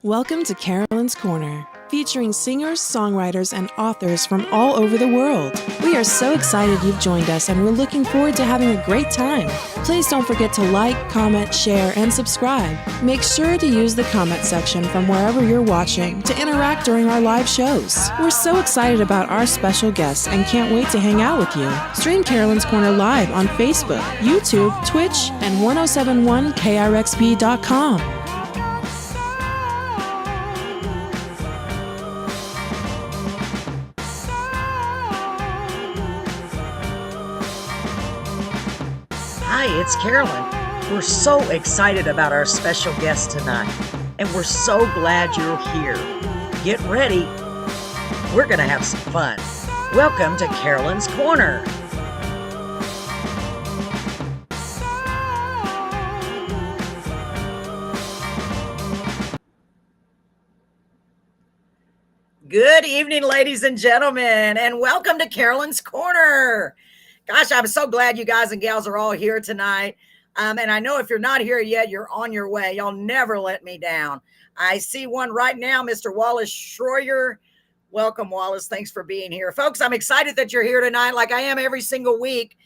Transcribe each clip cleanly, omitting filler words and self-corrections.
Welcome to Carolyn's Corner, featuring singers, songwriters, and authors from all over the world. We are so excited you've joined us, and we're looking forward to having a great time. Please don't forget to like, comment, share, and subscribe. Make sure to use the comment section from wherever you're watching to interact during our live shows. We're so excited about our special guests and can't wait to hang out with you. Stream Carolyn's Corner live on Facebook, YouTube, Twitch, and 1071krxp.com. Hi, it's Carolyn. We're so excited about our special guest tonight, and we're so glad you're here. Get ready. We're going to have some fun. Welcome to Carolyn's Corner. Good evening, ladies and gentlemen, and welcome to Carolyn's Corner. Gosh, I'm so glad you guys and gals are all here tonight. And I know if you're not here yet, you're on your way. Y'all never let me down. I see one right now, Mr. Wallace Schroyer. Welcome, Wallace. Thanks for being here. Folks, I'm excited that you're here tonight, like I am every single week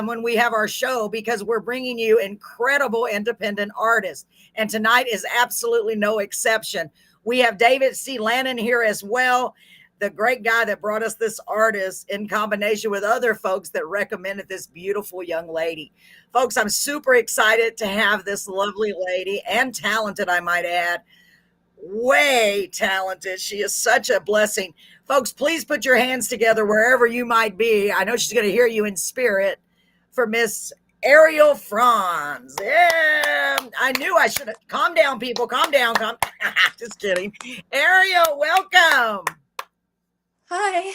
when we have our show, because we're bringing you incredible independent artists. And tonight is absolutely no exception. We have David C. Lannon here as well, the great guy that brought us this artist in combination with other folks that recommended this beautiful young lady. Folks, I'm super excited to have this lovely lady, and talented, I might add. Way talented. She is such a blessing. Folks, please put your hands together wherever you might be. I know she's going to hear you in spirit, for Miss Ariel Franz. Yeah, I knew I should have. Calm down, people. Calm down. Just kidding. Ariel, welcome. Hi.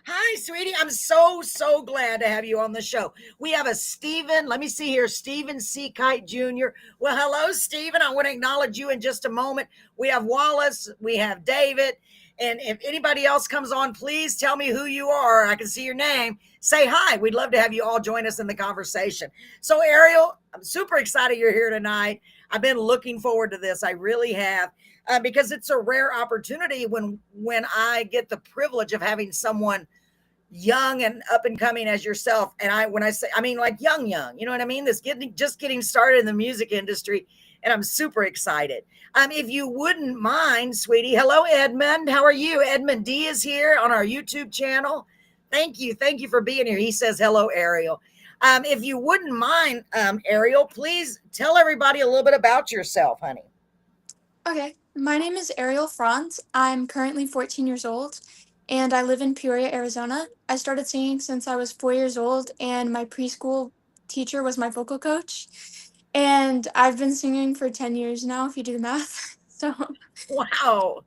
Hi, sweetie. I'm so glad to have you on the show. We have a Stephen, let me see here, Stephen C. Kite Jr. Well, hello, Stephen. I want to acknowledge you in just a moment. We have Wallace, we have David, and if anybody else comes on, please tell me who you are. I can see your name. Say hi. We'd love to have you all join us in the conversation. So, Ariel, I'm super excited you're here tonight. I've been looking forward to this. I really have. Because it's a rare opportunity when I get the privilege of having someone young and up and coming as yourself. And when I say, I mean like young, you know what I mean? Just getting started in the music industry. And I'm super excited. If you wouldn't mind, sweetie. Hello, Edmund. How are you? Edmund D is here on our YouTube channel. Thank you. Thank you for being here. He says, hello, Ariel. If you wouldn't mind, Ariel, please tell everybody a little bit about yourself, honey. Okay. My name is Ariel Franz. I'm currently 14 years old, and I live in Peoria, Arizona. I started singing since I was 4 years old, and my preschool teacher was my vocal coach. And I've been singing for 10 years now, if you do the math. So, wow.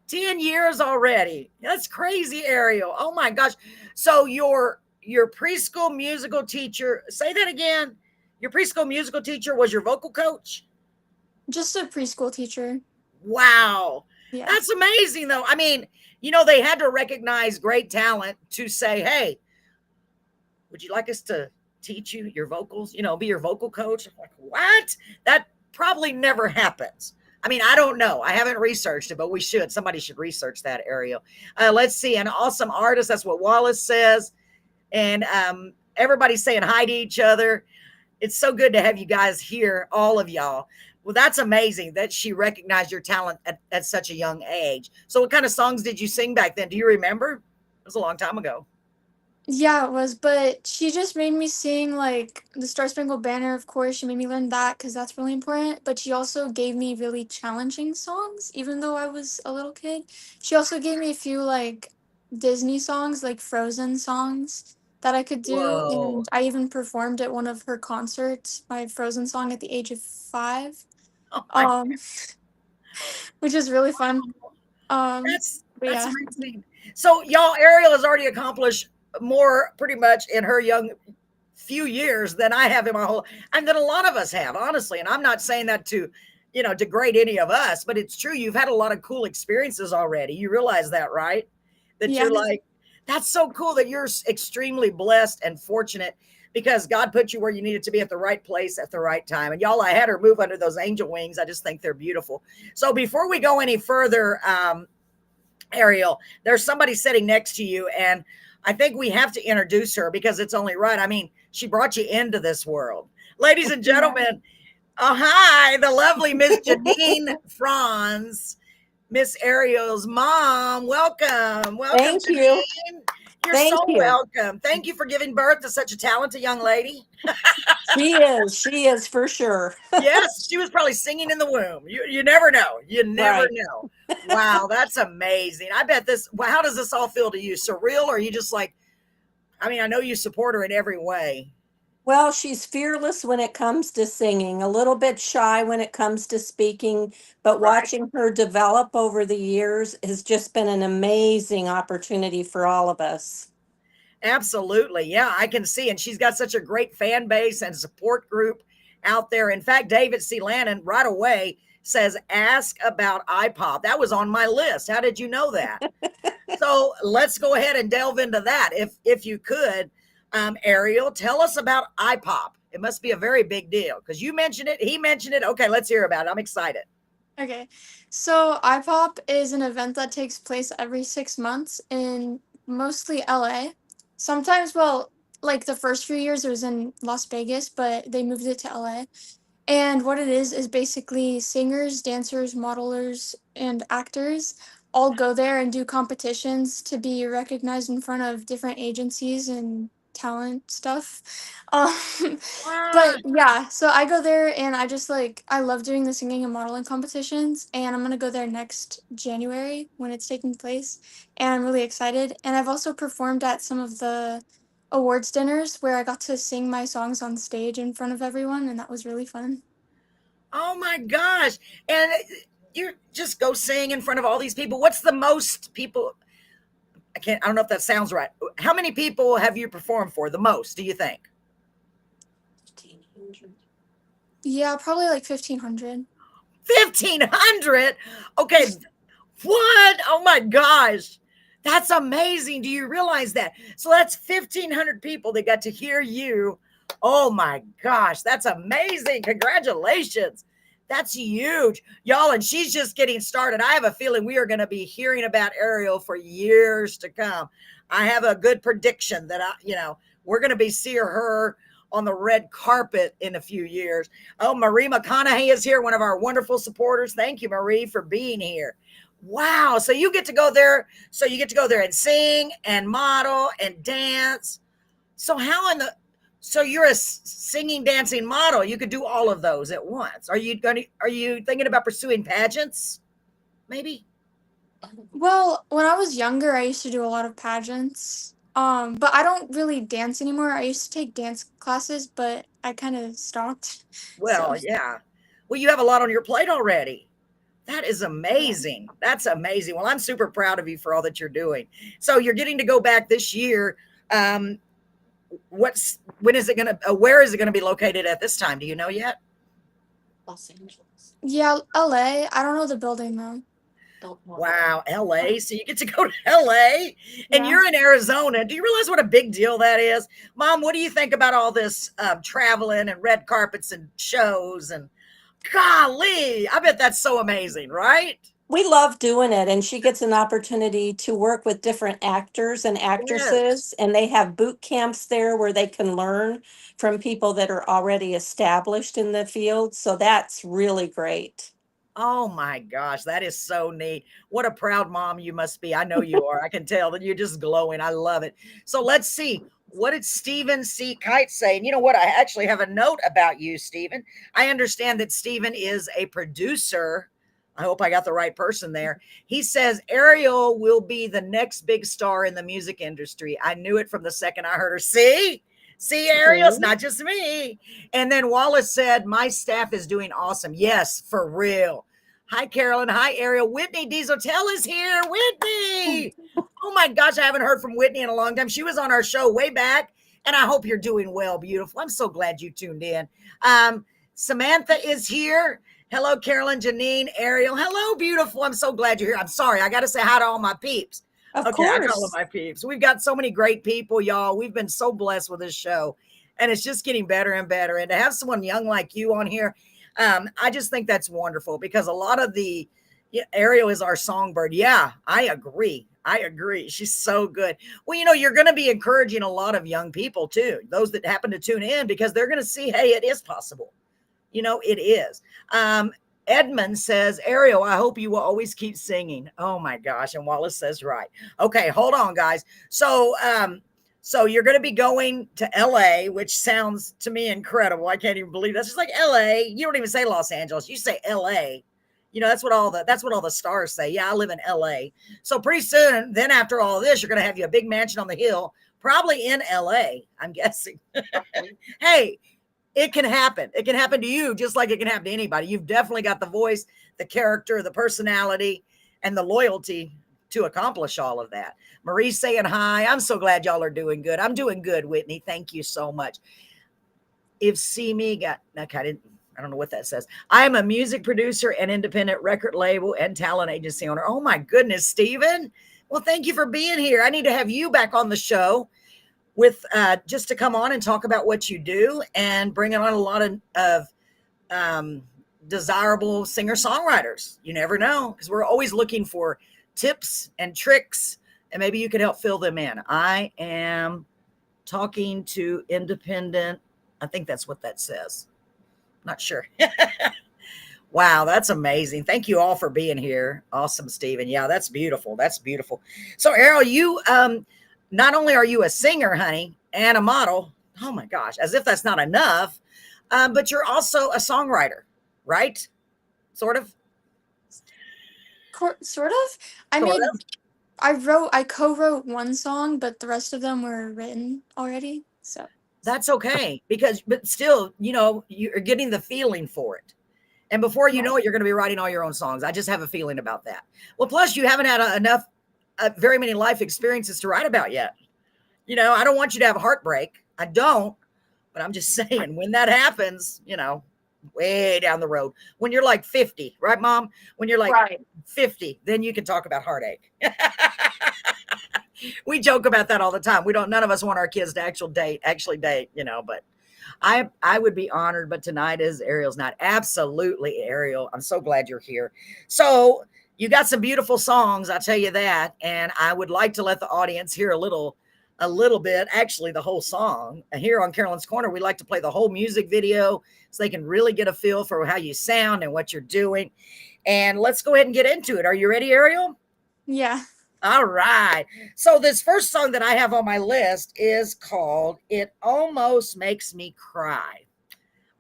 10 years already. That's crazy, Ariel. Oh my gosh. So your preschool musical teacher, say that again. Your preschool musical teacher was your vocal coach? just a preschool teacher. Wow. Yeah. That's amazing, though. I mean, they had to recognize great talent to say, hey, would you like us to teach you your vocals, be your vocal coach? I'm like, what? That probably never happens. I mean, I don't know. I haven't researched it, but we should. Somebody should research that, Ariel. Let's see. An awesome artist. That's what Wallace says. And everybody's saying hi to each other. It's so good to have you guys here, all of y'all. Well, that's amazing that she recognized your talent at such a young age. So what kind of songs did you sing back then? Do you remember? It was a long time ago. Yeah, it was, but she just made me sing like the Star Spangled Banner, of course. She made me learn that because that's really important. But she also gave me really challenging songs, even though I was a little kid. She also gave me a few like Disney songs, like Frozen songs that I could do. Whoa. And I even performed at one of her concerts, my Frozen song at the age of 5. Oh Which is really fun. that's Yeah. amazing. So y'all, Ariel has already accomplished more pretty much in her young few years than I have in my whole, and that a lot of us have, honestly. And I'm not saying that to, degrade any of us, but it's true. You've had a lot of cool experiences already. You realize that, right? That Yeah. you're like, that's so cool that you're extremely blessed and fortunate because God put you where you needed to be at the right place at the right time. And y'all, I had her move under those angel wings. I just think they're beautiful. So before we go any further, Ariel, there's somebody sitting next to you, and I think we have to introduce her because it's only right. I mean, she brought you into this world. Ladies and gentlemen, hi, the lovely Miss Janine Franz, Miss Ariel's mom. Welcome. Welcome, Thank you. Janine. You're Thank so you. welcome. Thank you for giving birth to such a talented young lady. She is for sure. Yes, she was probably singing in the womb. You never know. You never Right. know. Wow, that's amazing. I bet this, well, how does this all feel to you? Surreal, or are you just like, I mean, I know you support her in every way. Well, she's fearless when it comes to singing, a little bit shy when it comes to speaking, but Right. watching her develop over the years has just been an amazing opportunity for all of us. Absolutely. Yeah, I can see. And she's got such a great fan base and support group out there. In fact, David C. Lannon right away says, ask about iPop. That was on my list. How did you know that? So let's go ahead and delve into that. If you could, Ariel, tell us about iPop. It must be a very big deal because you mentioned it. He mentioned it. Okay, let's hear about it. I'm excited. Okay, so iPop is an event that takes place every 6 months in mostly LA. Sometimes, well, like the first few years it was in Las Vegas, but they moved it to LA. And what it is basically singers, dancers, modelers, and actors all go there and do competitions to be recognized in front of different agencies and talent stuff. Um, Ah, but yeah, so I go there and I just like, I love doing the singing and modeling competitions. And I'm going to go there next January when it's taking place. And I'm really excited. And I've also performed at some of the awards dinners where I got to sing my songs on stage in front of everyone, and that was really fun. oh my gosh. And you just go sing in front of all these people. What's the most people? I don't know if that sounds right. How many people have you performed for the most, do you think? Yeah, probably like 1,500. 1,500? Okay. What? Oh my gosh. That's amazing. Do you realize that? So that's 1,500 people that got to hear you. Oh my gosh. That's amazing. Congratulations. That's huge. Y'all, and she's just getting started. I have a feeling we are going to be hearing about Ariel for years to come. I have a good prediction that we're going to be seeing her on the red carpet in a few years. Oh, Marie McConaughey is here, one of our wonderful supporters. Thank you, Marie, for being here. Wow. So you get to go there. So you get to go there and sing and model and dance. So so you're a singing, dancing model. You could do all of those at once. Are you thinking about pursuing pageants? Maybe. Well, when I was younger, I used to do a lot of pageants. But I don't really dance anymore. I used to take dance classes, but I kind of stopped. So, Well, yeah. Well, you have a lot on your plate already. That is yeah. amazing. That's amazing. Well, I'm super proud of you for all that you're doing. So you're getting to go back this year. When is it going to, where is it going to be located at this time? Do you know yet? Los Angeles. Yeah, LA. I don't know the building though. Wow, LA. So you get to go to LA and Yeah. you're in Arizona. Do you realize what a big deal that is? Mom, what do you think about all this traveling and red carpets and shows? And golly, I bet that's so amazing, right? We love doing it, and she gets an opportunity to work with different actors and Yes. actresses, and they have boot camps there where they can learn from people that are already established in the field. So that's really great. Oh my gosh, that is so neat. What a proud mom you must be. I know you are. I can tell that you're just glowing. I love it. So let's see. What did Stephen C. Kite say? And you know what? I actually have a note about you, Stephen. I understand that Stephen is a producer. I hope I got the right person there. He says Ariel will be the next big star in the music industry. I knew it from the second I heard her. See, Ariel, it's not just me. And then Wallace said, my staff is doing awesome. Yes, for real. Hi, Carolyn. Hi, Ariel. Whitney Diesotel is here. Whitney. Oh my gosh, I haven't heard from Whitney in a long time. She was on our show way back, and I hope you're doing well, beautiful. I'm so glad you tuned in. Samantha is here. Hello, Carolyn, Janine, Ariel. Hello, beautiful. I'm so glad you're here. I'm sorry. I got to say hi to all my peeps. Of Okay, I call them course. my peeps. We've got so many great people, y'all. We've been so blessed with this show. and it's just getting better and better. And to have someone young like you on here, I just think that's wonderful, because a lot of Ariel is our songbird. Yeah, I agree. She's so good. Well, you're going to be encouraging a lot of young people too, those that happen to tune in, because they're going to see, hey, it is possible. It is. Edmund says, Ariel, I hope you will always keep singing. Oh my gosh. And Wallace says, right. Okay, hold on, guys. So you're going to be going to LA, which sounds to me incredible. I can't even believe that's just like LA. You don't even say Los Angeles. You say LA. That's what all the stars say. Yeah, I live in LA. So pretty soon, then after all this, you're going to have a big mansion on the hill, probably in LA, I'm guessing. Hey, it can happen. It can happen to you just like it can happen to anybody. You've definitely got the voice, the character, the personality, and the loyalty to accomplish all of that. Marie's saying hi. I'm so glad y'all are doing good. I'm doing good, Whitney. Thank you so much. If See Me got, okay, I don't know what that says. I am a music producer and independent record label and talent agency owner. Oh my goodness, Stephen. Well, thank you for being here. I need to have you back on the show with just to come on and talk about what you do and bring on a lot of desirable singer-songwriters. You never know, because we're always looking for tips and tricks, and maybe you could help fill them in. I am talking to independent. I think that's what that says. Not sure. Wow, that's amazing. Thank you all for being here. Awesome, Stephen. Yeah, that's beautiful. That's beautiful. So, Ariel, you not only are you a singer, honey, and a model, oh my gosh, as if that's not enough, but you're also a songwriter, right? Sort of? Sort of. I co-wrote one song, but the rest of them were written already. So that's okay, but still, you're getting the feeling for it. And before you know it, you're going to be writing all your own songs. I just have a feeling about that. Well, plus you haven't had enough very many life experiences to write about yet. I don't want you to have a heartbreak. I don't, but I'm just saying, when that happens, way down the road, when you're like 50, right, Mom? When you're like 50, then you can talk about heartache. We joke about that all the time. None of us want our kids to actually date, but I would be honored, but tonight is Ariel's night. Absolutely, Ariel. I'm so glad you're here. So you got some beautiful songs, I'll tell you that. And I would like to let the audience hear a little bit, actually the whole song. Here on Carolyn's Corner, we like to play the whole music video so they can really get a feel for how you sound and what you're doing. And let's go ahead and get into it. Are you ready, Ariel? Yeah. All right. So this first song that I have on my list is called It Almost Makes Me Cry.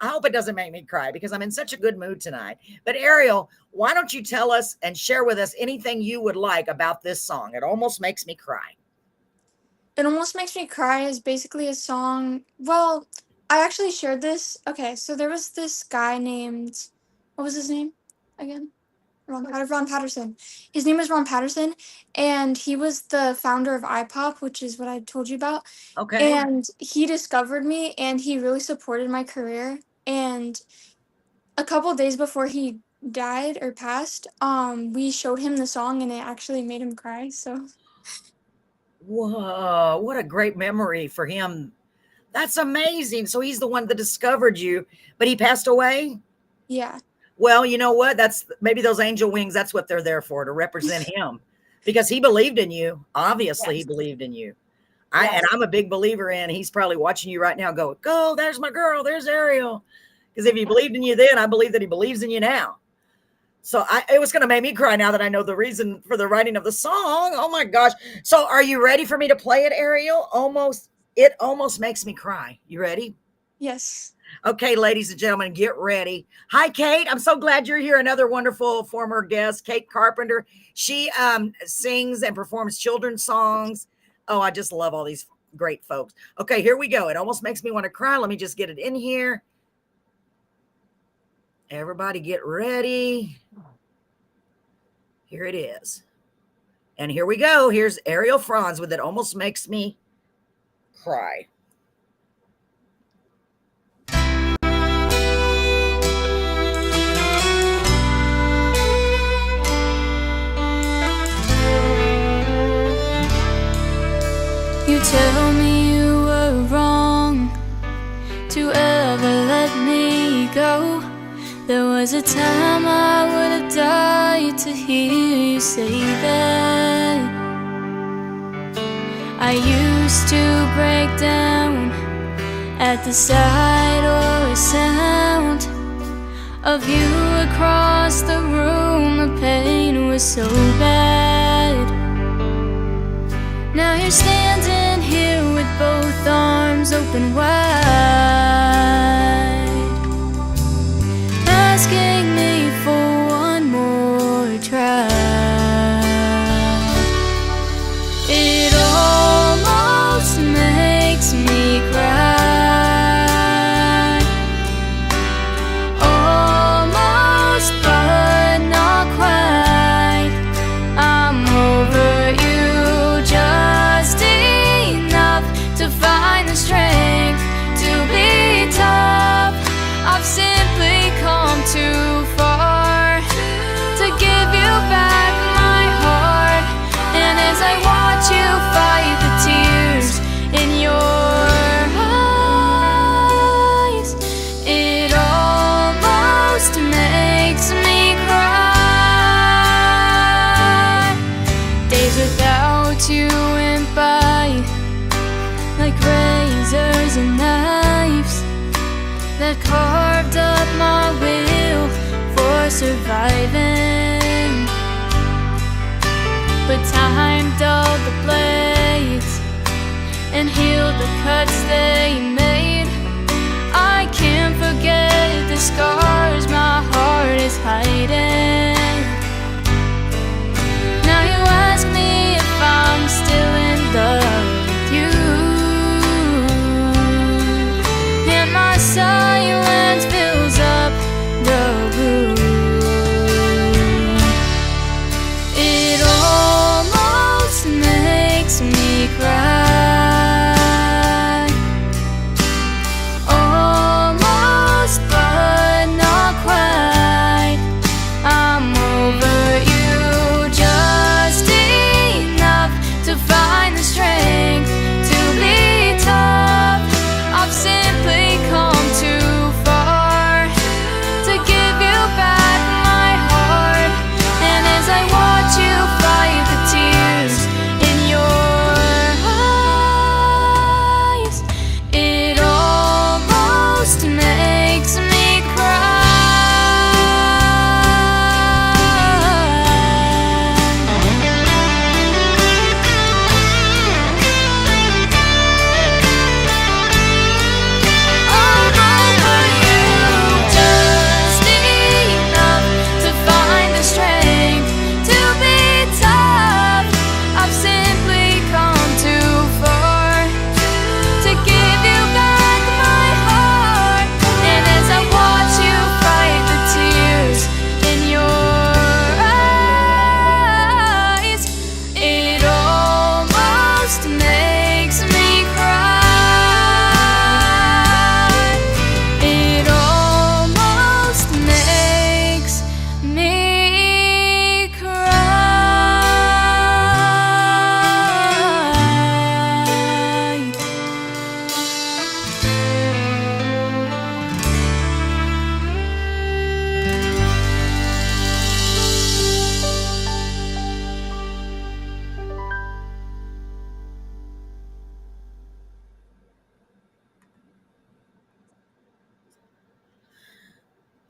I hope it doesn't make me cry because I'm in such a good mood tonight. But Ariel, why don't you tell us and share with us anything you would like about this song? It Almost Makes Me Cry. It Almost Makes Me Cry is basically a song. Well, I actually shared this. Okay, so there was this guy named, what was his name again? Ron Patterson. His name is Ron Patterson, and he was the founder of iPop, which is what I told you about. Okay. And he discovered me, and he really supported my career. And a couple days before he died or passed, we showed him the song, and it actually made him cry. So, whoa, what a great memory for him. That's amazing. So he's the one that discovered you, but he passed away? Yeah. Well, you know what? That's maybe those angel wings. That's what they're there for, to represent him, because he believed in you. Obviously, He believed in you. And I'm a big believer in, he's probably watching you right now go, there's my girl. There's Ariel. Because if he believed in you then, I believe that he believes in you now. So it was going to make me cry now that I know the reason for the writing of the song. Oh my gosh. So are you ready for me to play it, Ariel? It almost makes me cry. You ready? Yes. Okay, ladies and gentlemen, get ready. Hi, Kate. I'm so glad you're here. Another wonderful former guest, Kate Carpenter. She sings and performs children's songs. Oh, I just love all these great folks. Okay, here we go. It almost makes me want to cry. Let me just get it in here. Everybody get ready. Here it is. And here we go. Here's Ariel Franz with It Almost Makes Me Cry. You tell me you were wrong, was a time I would have died to hear you say that. I used to break down at the sight or a sound of you across the room. The pain was so bad. Now you're standing here with both arms open wide, asking me for one more try. It almost makes me cry, almost but not quite. I'm over you just enough to find the strength to be tough. I've simply come too far to give you back my heart. And as I watch you fight the tears in your eyes, it almost makes me cry. Days without you went by like razors and knives that carved up my will for surviving. But time dulled the blades and healed the cuts they made. I can't forget the scars my heart is hiding. Now you ask me if I'm still in love with you, and my silence fills up the room. It almost makes me cry, almost but not quite. I'm over you just enough to find the strength to be tough. I've simply come too far to give you back my heart. And as I watch you fight the tears in your eyes, it almost makes me cry. I'm over you just enough to find the strength to be tough. I've simply come too far to give you back my heart. And as I watch you fight the tears in your eyes, it almost makes me cry. It almost makes me cry.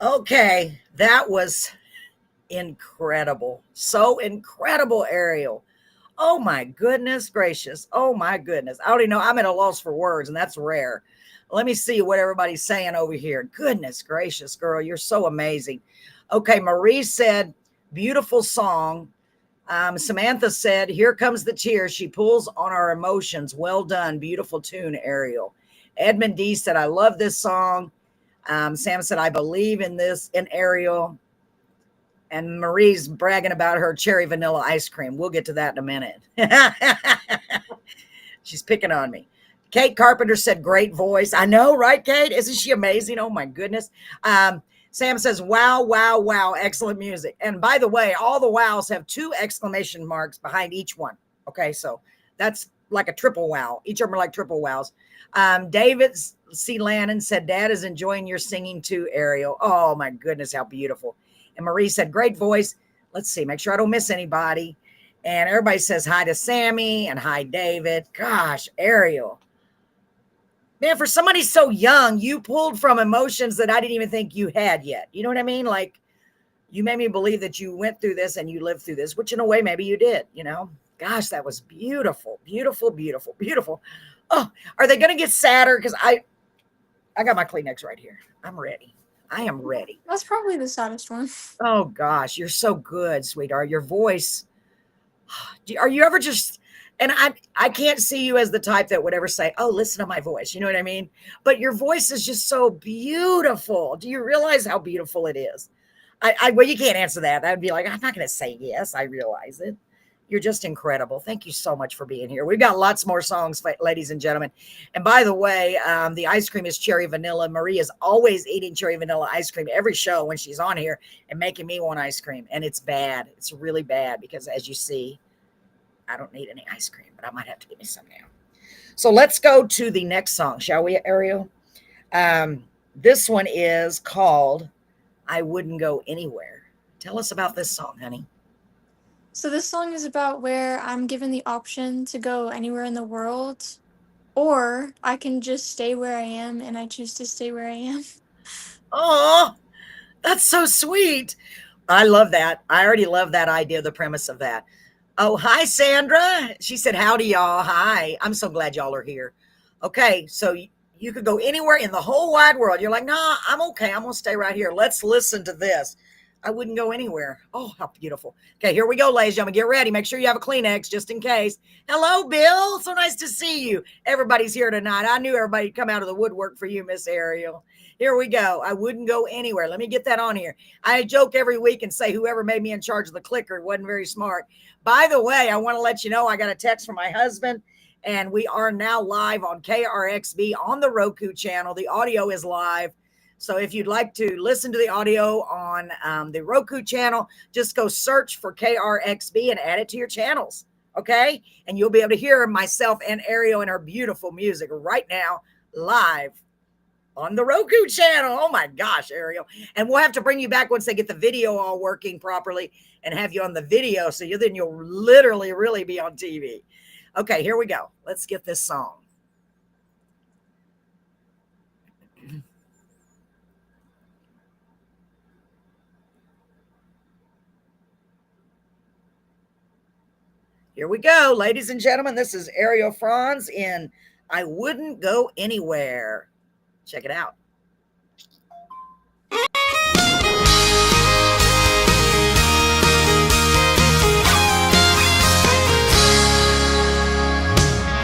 Okay, that was incredible. So incredible, Ariel. Oh my goodness gracious. Oh my goodness. I already know I'm at a loss for words, and that's rare. Let me see what everybody's saying over here. Goodness gracious, girl, you're so amazing. Okay, Marie said, beautiful song. Samantha said, here comes the tears. She pulls on our emotions. Well done. Beautiful tune, Ariel. Edmund D said, I love this song. Sam said, I believe in this, in Ariel. And Marie's bragging about her cherry vanilla ice cream. We'll get to that in a minute. She's picking on me. Kate Carpenter said, great voice. I know, right, Kate? Isn't she amazing? Oh, my goodness. Sam says, wow, wow, wow. Excellent music. And by the way, all the wows have 2 exclamation marks behind each one. Okay, so that's like a triple wow. Each of them are like triple wows. David C. Lannon said, Dad is enjoying your singing too, Ariel. Oh, my goodness, how beautiful. And Marie said, great voice. Let's see, make sure I don't miss anybody. And everybody says hi to Sammy and hi, David. Gosh, Ariel. Man, for somebody so young, you pulled from emotions that I didn't even think you had yet. You know what I mean? Like, you made me believe that you went through this and you lived through this, which in a way, maybe you did, you know? Gosh, that was beautiful, beautiful, beautiful, beautiful. Oh, are they going to get sadder? Because I got my Kleenex right here. I'm ready. I am ready. That's probably the saddest one. Oh, gosh, you're so good, sweetheart. Your voice. Are you ever just, and I can't see you as the type that would ever say, oh, listen to my voice. You know what I mean? But your voice is just so beautiful. Do you realize how beautiful it is? Well, you can't answer that. I'd be like, I'm not going to say yes. I realize it. You're just incredible. Thank you so much for being here. We've got lots more songs, ladies and gentlemen. And by the way, the ice cream is cherry vanilla. Marie is always eating cherry vanilla ice cream every show when she's on here and making me want ice cream. And it's bad. It's really bad because, as you see, I don't need any ice cream, but I might have to give me some now. So let's go to the next song, shall we, Ariel? This one is called I Wouldn't Go Anywhere. Tell us about this song, honey. So this song is about where I'm given the option to go anywhere in the world, or I can just stay where I am, and I choose to stay where I am. Oh, that's so sweet. I love that. I already love that idea, the premise of that. Oh, hi, Sandra. She said, howdy, y'all. Hi. I'm so glad y'all are here. Okay, so you could go anywhere in the whole wide world. You're like, nah, I'm okay. I'm going to stay right here. Let's listen to this. I wouldn't go anywhere. Oh, how beautiful. Okay, here we go, ladies and gentlemen. Get ready. Make sure you have a Kleenex just in case. Hello, Bill. So nice to see you. Everybody's here tonight. I knew everybody'd come out of the woodwork for you, Miss Ariel. Here we go. I wouldn't go anywhere. Let me get that on here. I joke every week and say whoever made me in charge of the clicker wasn't very smart. By the way, I want to let you know I got a text from my husband, and we are now live on KRXB on the Roku channel. The audio is live. So if you'd like to listen to the audio on the Roku channel, just go search for KRXB and add it to your channels, okay? And you'll be able to hear myself and Ariel and her beautiful music right now live on the Roku channel. Oh, my gosh, Ariel. And we'll have to bring you back once they get the video all working properly and have you on the video, so then you'll literally really be on TV. Okay, here we go. Let's get this song. Here we go, ladies and gentlemen. This is Ariel Franz in I Wouldn't Go Anywhere. Check it out.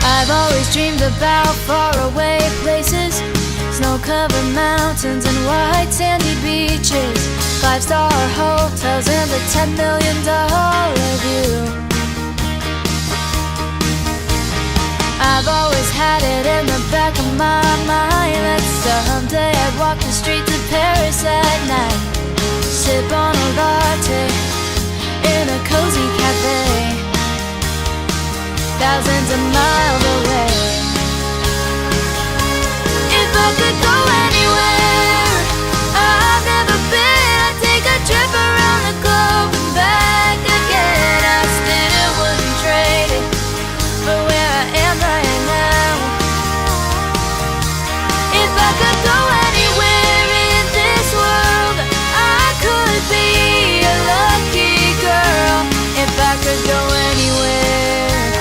I've always dreamed about faraway places, snow-covered mountains and white sandy beaches, 5-star hotels and the $10 million view. I've always had it in the back of my mind that someday I'd walk the streets of Paris at night, sip on a latte in a cozy cafe, thousands of miles away. If I could go anywhere I've never been, I'd take a trip around the globe and back again. I still wouldn't trade it for where I am right now. If I could go anywhere in this world, I could be a lucky girl. If I could go anywhere,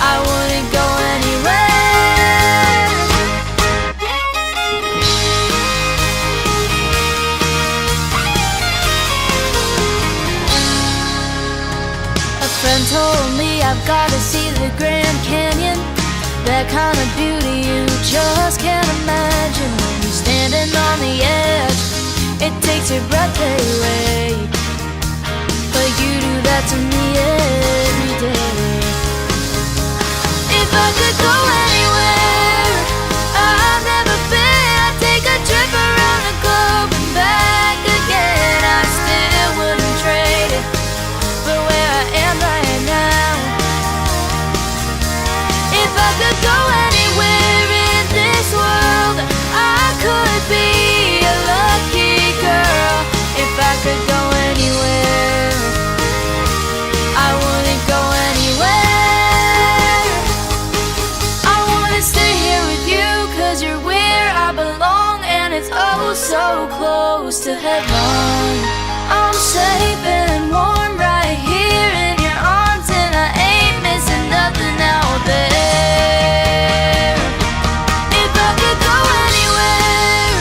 I wouldn't go anywhere. A friend told me I've got to see the Grand Canyon, that kind of beauty you just can't imagine. When you're standing on the edge, it takes your breath away, but you do that to me every day. If I could go anywhere I've never been, I'd take a trip around the globe and back again. I still wouldn't trade it for where I am right now. If I could go anywhere in this world, close to heaven. I'm safe and warm right here in your arms, and I ain't missing nothing out there. If I could go anywhere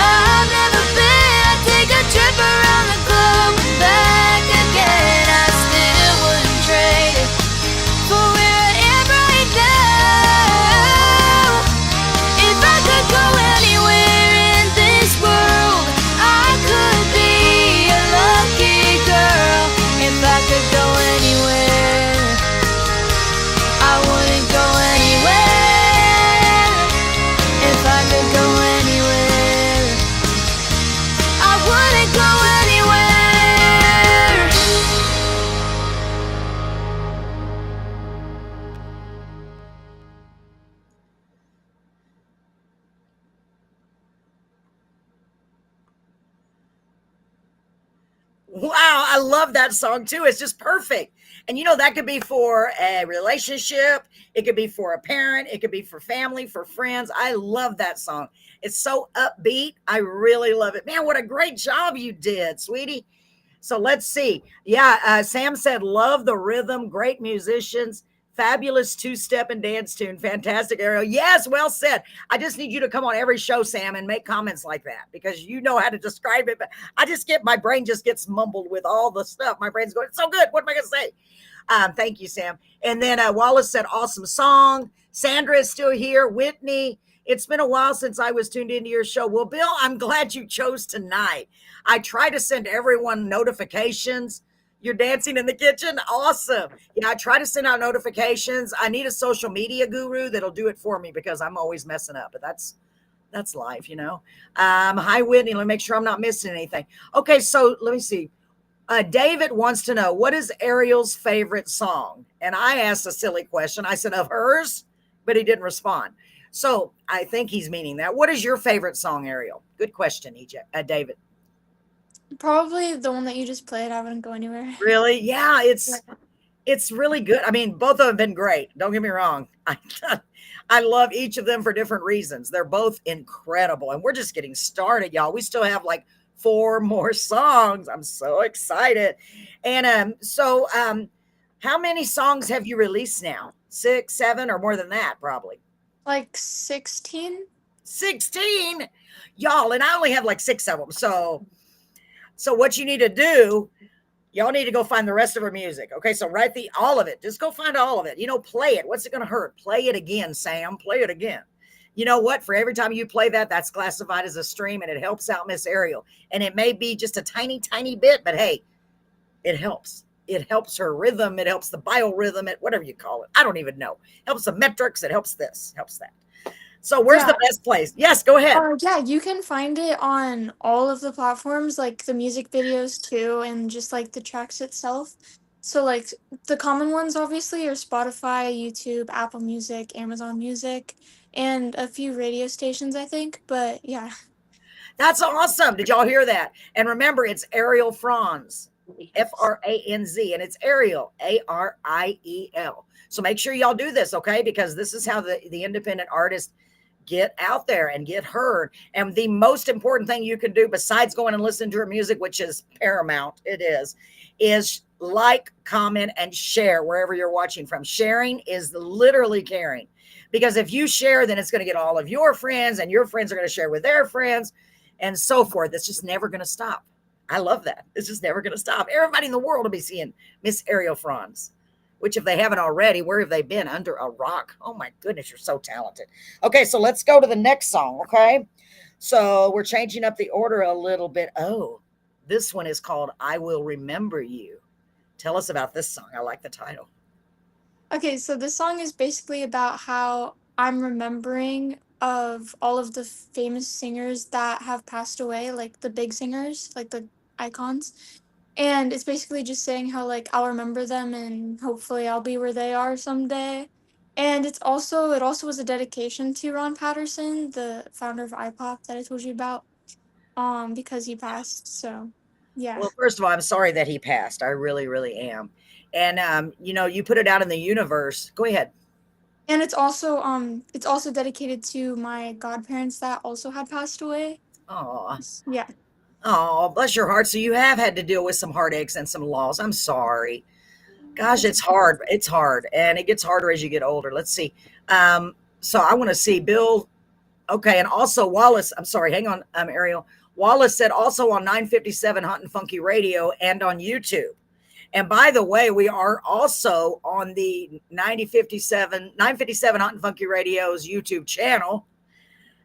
I've never been, I'd take a trip around the globe and back again. I still wouldn't trade it for where I am right now. If I could go anywhere in this world, I could be a lucky girl. If I could go anywhere, I wouldn't go anywhere. If I could go anywhere, I wouldn't go anywhere. Wow, I love that song too. It's just perfect. And that could be for a relationship, it could be for a parent, it could be for family, for friends. I love that song. It's so upbeat. I really love it. Man, what a great job you did, sweetie. So let's see. Yeah, Sam said, love the rhythm, great musicians, fabulous two-step and dance tune. Fantastic, Ariel. Yes, well said. I just need you to come on every show, Sam, and make comments like that because you know how to describe it. But my brain just gets mumbled with all the stuff. My brain's going, it's so good. What am I going to say? Thank you, Sam. And then Wallace said, awesome song. Sandra is still here. Whitney, it's been a while since I was tuned into your show. Well, Bill, I'm glad you chose tonight. I try to send everyone notifications. You're dancing in the kitchen. Awesome. Yeah, I try to send out notifications. I need a social media guru that'll do it for me because I'm always messing up, but that's life, Hi, Whitney. Let me make sure I'm not missing anything. Okay, so let me see. David wants to know, what is Ariel's favorite song? And I asked a silly question. I said, of hers, but he didn't respond. So I think he's meaning that. What is your favorite song, Ariel? Good question, David. Probably the one that you just played. I wouldn't go anywhere. Really? Yeah, it's really good. I mean, both of them have been great. Don't get me wrong. I love each of them for different reasons. They're both incredible. And we're just getting started, y'all. We still have like 4 more songs. I'm so excited. And so how many songs have you released now? 6, 7, or more than that, probably? Like 16. 16? Y'all, and I only have like 6 of them. So what you need to do, y'all need to go find the rest of her music. Okay, so write all of it. Just go find all of it. Play it. What's it going to hurt? Play it again, Sam. Play it again. You know what? For every time you play that, that's classified as a stream, and it helps out Miss Ariel. And it may be just a tiny, tiny bit, but hey, it helps. It helps her rhythm. It helps the biorhythm, whatever you call it. I don't even know. Helps the metrics. It helps this, helps that. So where's the best place? Yes, go ahead. Yeah, you can find it on all of the platforms, like the music videos too, and just like the tracks itself. So like the common ones obviously are Spotify, YouTube, Apple Music, Amazon Music, and a few radio stations, I think. But yeah. That's awesome. Did y'all hear that? And remember, it's Ariel Franz, Franz, and it's Ariel, Ariel. So make sure y'all do this, okay? Because this is how the independent artists get out there and get heard. And the most important thing you can do besides going and listening to her music, which is paramount, is like, comment, and share wherever you're watching from. Sharing is literally caring. Because if you share, then it's going to get all of your friends, and your friends are going to share with their friends, and so forth. It's just never going to stop. I love that. It's just never going to stop. Everybody in the world will be seeing Miss Ariel Franz. Which if they haven't already, where have they been? Under a rock. Oh my goodness, you're so talented. Okay, so let's go to the next song, okay? So we're changing up the order a little bit. Oh, this one is called I Will Remember You. Tell us about this song. I like the title. Okay, so this song is basically about how I'm remembering of all of the famous singers that have passed away, like the big singers, like the icons. And it's basically just saying how like I'll remember them and hopefully I'll be where they are someday. And it also was a dedication to Ron Patterson, the founder of iPop that I told you about, because he passed. So yeah. Well, first of all, I'm sorry that he passed. I really, really am. And you put it out in the universe. Go ahead. And it's also dedicated to my godparents that also had passed away. Oh, Yeah. Oh, bless your heart. So you have had to deal with some heartaches and some loss. I'm sorry. Gosh, it's hard. It's hard. And it gets harder as you get older. Let's see. So I want to see Bill. Okay. And also Wallace. I'm sorry. Hang on, Ariel. Wallace said also on 957 Hot and Funky Radio and on YouTube. And by the way, we are also on the 957 Hot and Funky Radio's YouTube channel.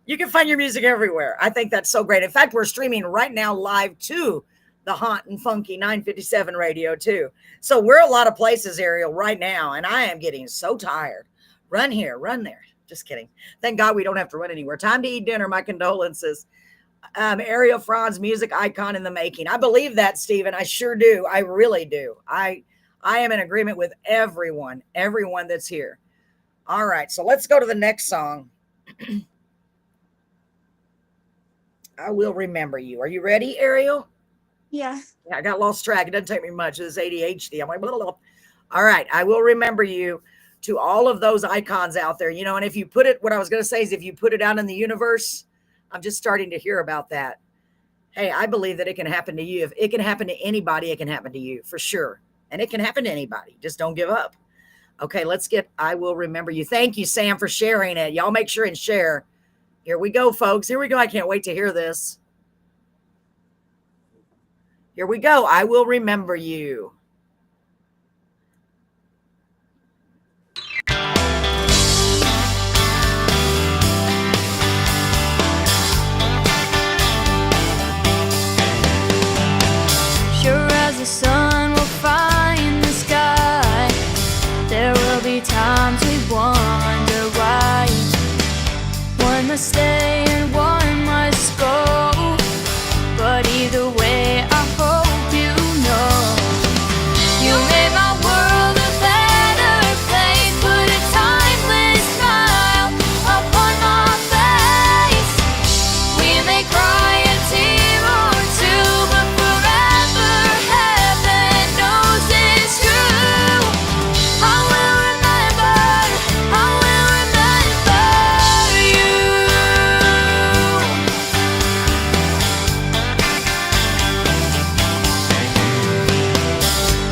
You can find your music everywhere. I think that's so great. In fact, we're streaming right now live to the Hot and Funky 957 Radio too. So we're a lot of places, Ariel, right now, and I am getting so tired. Run here, run there. Just kidding. Thank God we don't have to run anywhere. Time to eat dinner. My condolences. Ariel Franz, music icon in the making. I believe that, Stephen. I sure do. I really do. I am in agreement with everyone that's here. All right, so let's go to the next song. I will remember you. Are you ready, Ariel? Yeah. Yeah, I got lost track. It doesn't take me much. It's ADHD. I'm like, blah, blah, blah. All right. I will remember you to all of those icons out there, you know, and if you put it, what I was going to say is if you put it out in the universe, I'm just starting to hear about that. Hey, I believe that it can happen to you. If it can happen to anybody, it can happen to you for sure. And it can happen to anybody. Just don't give up. Okay, let's get I Will Remember You. Thank you, Sam, for sharing it. Y'all make sure and share. Here we go, folks. Here we go. I can't wait to hear this. Here we go. I Will Remember You. Sure as the sun will find the sky, there will be times we wonder why. One must stay and one must go, but either way I hope you know you made my world a better place. Put a timeless smile upon my face. We may cry a tear or two, but forever heaven knows it's true. I will remember you.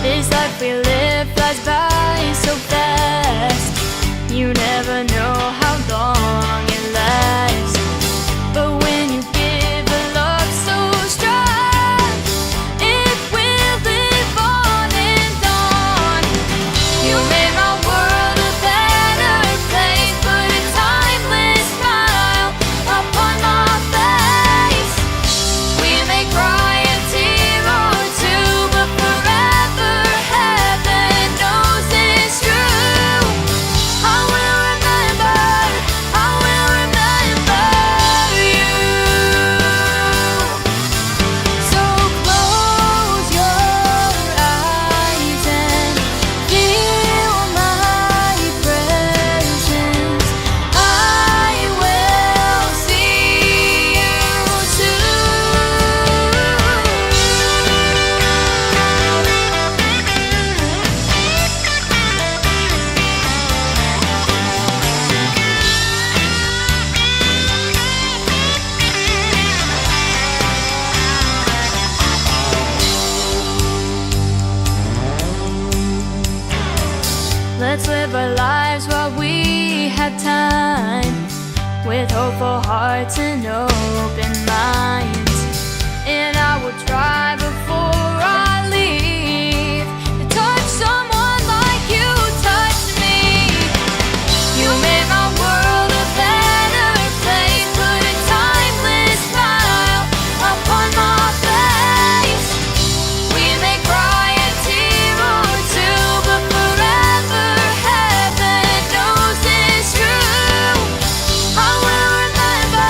This life we live flies by so fast. You never know how long it lasts. But when you give a love so strong, it will live on and on. You made my world a better place. Put a timeless smile upon my face. We may cry a tear or two, but forever heaven knows it's true. I will remember you. So close your eyes and feel my presence. I will see you soon. Let's live our lives while we have time, with hopeful hearts and open minds. And I will try before I leave to touch someone like you touched me. You made my world a better place. Put a timeless smile upon my face. We may cry a tear or two, but forever heaven knows it's true. I will remember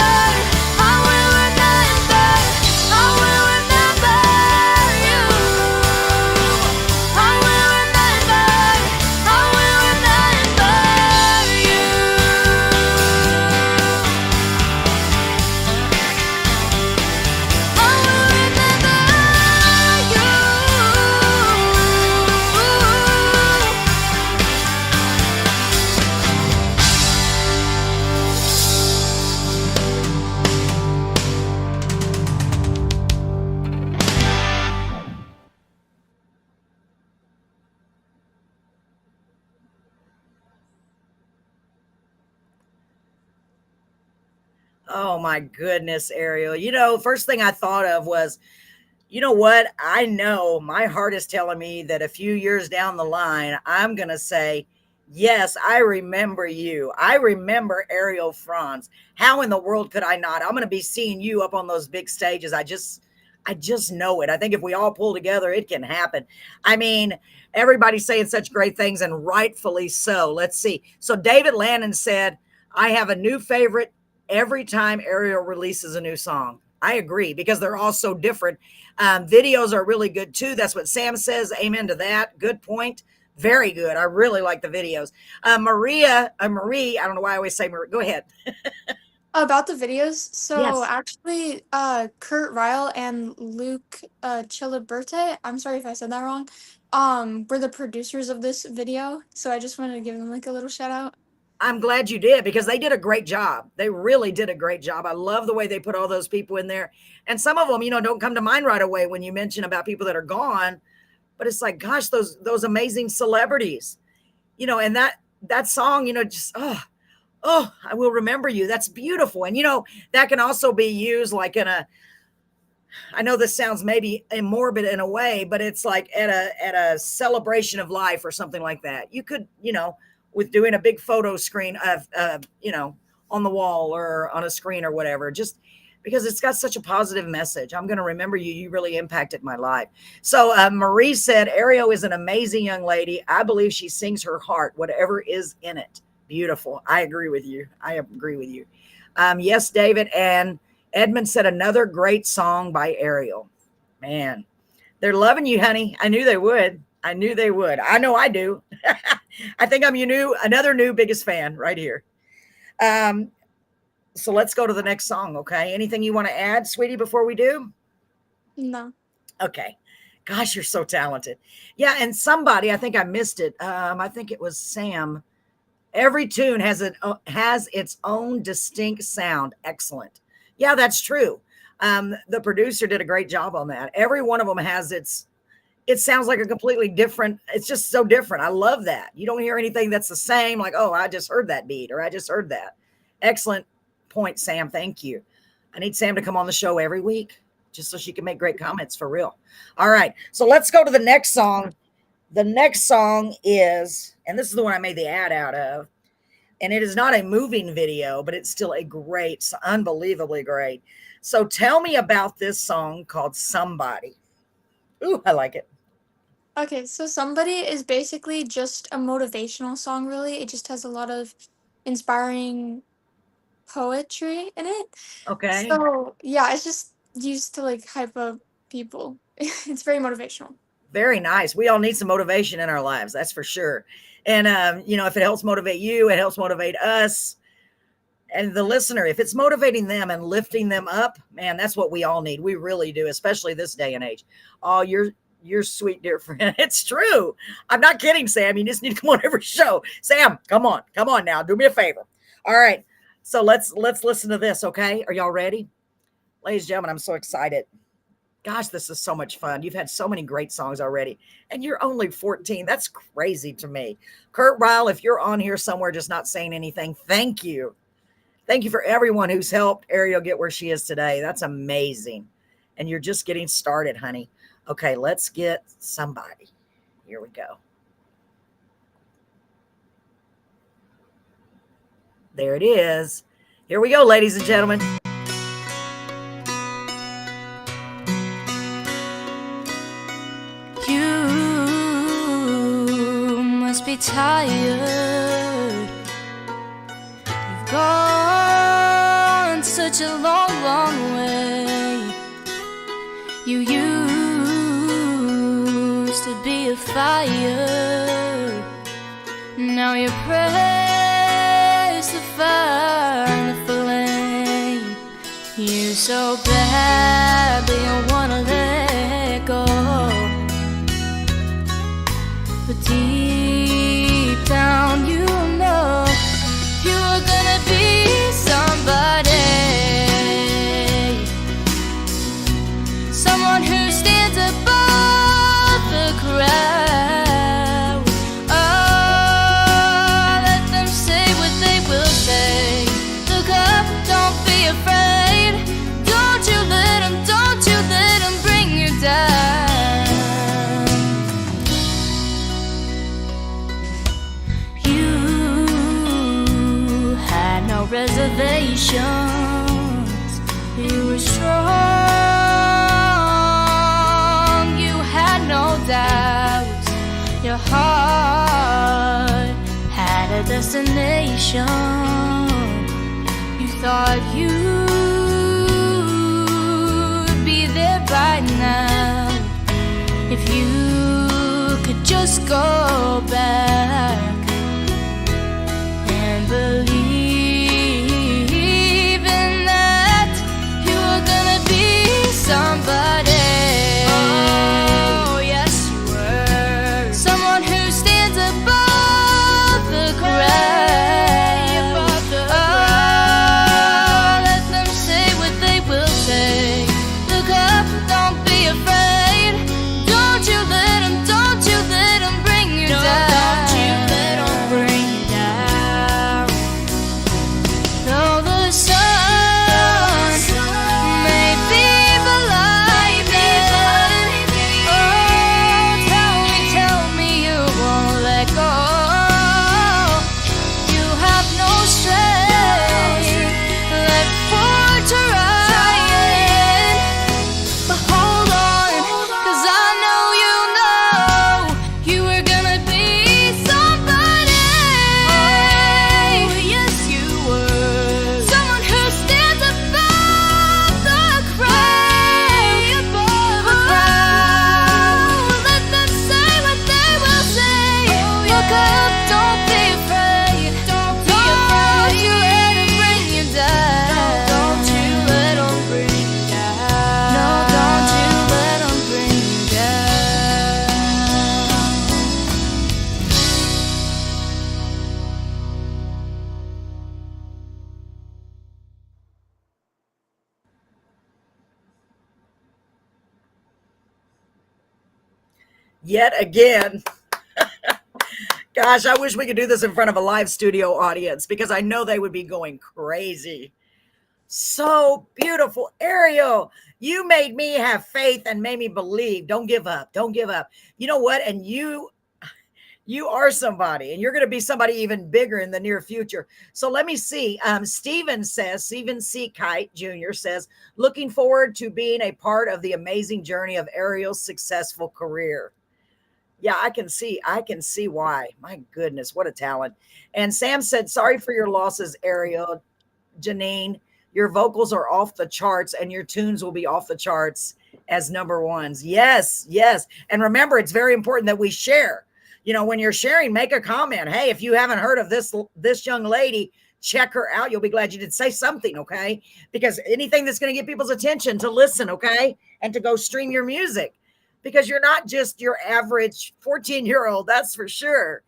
Oh my goodness, Ariel. First thing I thought of was, you know what? I know my heart is telling me that a few years down the line, I'm going to say, yes, I remember you. I remember Ariel Franz. How in the world could I not? I'm going to be seeing you up on those big stages. I just know it. I think if we all pull together, it can happen. I mean, everybody's saying such great things, and rightfully so. Let's see. So David Lannon said, I have a new favorite every time Ariel releases a new song. I agree, because they're all so different. Videos are really good too. That's what Sam says. Amen to that. Good point. Very good. I really like the videos. Marie, I don't know why I always say Marie. Go ahead. About the videos, so Yes. actually, Kurt Ryle and Luke Chiliberte, I'm sorry if I said that wrong, were the producers of this video. So I just wanted to give them like a little shout out. I'm glad you did, because they did a great job. They really did a great job. I love the way they put all those people in there. And some of them, don't come to mind right away when you mention about people that are gone, but it's like, gosh, those amazing celebrities, and that song, just, I will remember you. That's beautiful. And, that can also be used like I know this sounds maybe morbid in a way, but it's like at a celebration of life or something like that. You could, with doing a big photo screen of, on the wall or on a screen or whatever, just because it's got such a positive message. I'm going to remember you. You really impacted my life. So Marie said, Ariel is an amazing young lady. I believe she sings her heart, whatever is in it. Beautiful. I agree with you. Yes, David. And Edmund said, another great song by Ariel. Man, they're loving you, honey. I knew they would. I know I do. I think I'm another new biggest fan right here. So let's go to the next song. Okay. Anything you want to add, sweetie, before we do? No. Okay. Gosh, you're so talented. Yeah. And somebody, I think I missed it. I think it was Sam. Every tune has its own distinct sound. Excellent. Yeah, that's true. The producer did a great job on that. Every one of them has it sounds like a completely different. It's just so different. I love that. You don't hear anything that's the same, like, oh, I just heard that beat, or I just heard that. Excellent point, Sam. Thank you. I need Sam to come on the show every week just so she can make great comments, for real. All right. So let's go to the next song. The next song is, and this is the one I made the ad out of, and it is not a moving video, but it's still unbelievably great. So tell me about this song called Somebody. Ooh, I like it. Okay, so Somebody is basically just a motivational song, really. It just has a lot of inspiring poetry in it. Okay. So, yeah, it's just used to like hype up people. It's very motivational. Very nice. We all need some motivation in our lives. That's for sure. And, if it helps motivate you, it helps motivate us and the listener. If it's motivating them and lifting them up, man, that's what we all need. We really do, especially this day and age. Oh, you're sweet, dear friend. It's true. I'm not kidding, Sam. You just need to come on every show. Sam, come on now. Do me a favor. All right. So let's listen to this. Okay. Are y'all ready? Ladies and gentlemen, I'm so excited. Gosh, this is so much fun. You've had so many great songs already, and you're only 14. That's crazy to me. Kurt Ryle, if you're on here somewhere just not saying anything, thank you. Thank you for everyone who's helped Ariel get where she is today. That's amazing. And you're just getting started, honey. Okay, let's get Somebody. Here we go. There it is. Here we go, ladies and gentlemen. You must be tired. You've gone such a long, long way. You used to be a fire. Now you're pressed to find the flame. You so badly wanna let go, but deep down you know you are gonna be somebody, someone who stands above the crowd. Oh, let them say what they will say. Look up, don't be afraid. your heart had a destination. You thought you'd be there by now. If you could just go back and believe in that you were gonna be somebody. Oh, yes you were. Someone who stands above the crowd. Oh, let them say what they will say. Look up, don't be afraid. Don't you let them bring you down. Don't you let them bring you down. Though the sun may be blinding, oh, tell me you won't let go. You have no strength left for trying. But hold on, 'cause I know you were gonna be somebody. Oh, yes you were. Someone who stands above the crowd. Let them say what they will say. Look up, don't be afraid. Don't you let them bring you down. Don't you let them bring you down. No, don't you let them bring you down. Yet again. Gosh, I wish we could do this in front of a live studio audience because I know they would be going crazy. So beautiful. Ariel, you made me have faith and made me believe. Don't give up. Don't give up. You know what? And you are somebody, and you're going to be somebody even bigger in the near future. So let me see. Stephen C. Kite Jr. says, looking forward to being a part of the amazing journey of Ariel's successful career. Yeah, I can see why. My goodness, what a talent. And Sam said, sorry for your losses, Ariel. Janine, your vocals are off the charts and your tunes will be off the charts as number ones. Yes, yes. And remember, it's very important that we share. You know, when you're sharing, make a comment. Hey, if you haven't heard of this young lady, check her out. You'll be glad you did. Say something, okay? Because anything that's going to get people's attention to listen, okay? And to go stream your music. Because you're not just your average 14-year-old, that's for sure.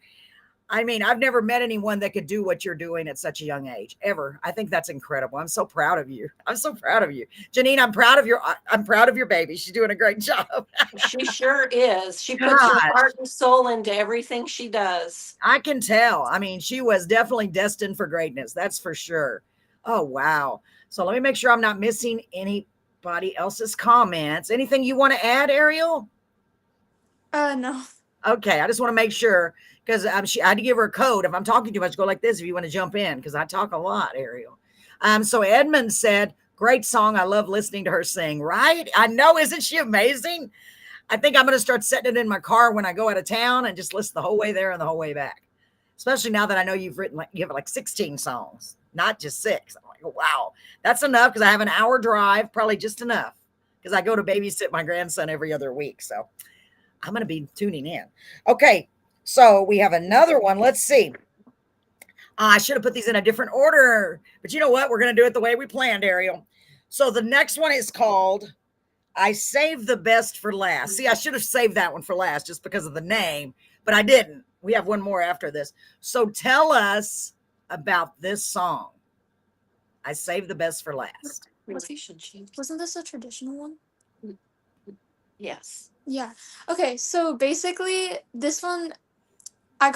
I mean, I've never met anyone that could do what you're doing at such a young age, ever. I think that's incredible. I'm so proud of you. I'm so proud of you. Janine, I'm proud of your baby. She's doing a great job. She sure is. She puts her heart and soul into everything she does. I can tell. I mean, she was definitely destined for greatness. That's for sure. Oh, wow. So let me make sure I'm not missing anybody else's comments. Anything you want to add, Ariel? No. Okay. I just want to make sure because I had to give her a code. If I'm talking too much, go like this if you want to jump in because I talk a lot, Ariel. So Edmund said, great song. I love listening to her sing, right? I know. Isn't she amazing? I think I'm going to start setting it in my car when I go out of town and just listen the whole way there and the whole way back. Especially now that I know you have like 16 songs, not just 6. I'm like, oh, wow, that's enough because I have an hour drive, probably just enough because I go to babysit my grandson every other week. So I'm going to be tuning in. Okay. So we have another one. Let's see. I should have put these in a different order, but you know what? We're going to do it the way we planned, Ariel. So the next one is called I Saved the Best for Last. See, I should have saved that one for last just because of the name, but I didn't. We have one more after this. So tell us about this song. I Saved the Best for Last. Wasn't this a traditional one? Yes. Yeah. Okay, so basically this one I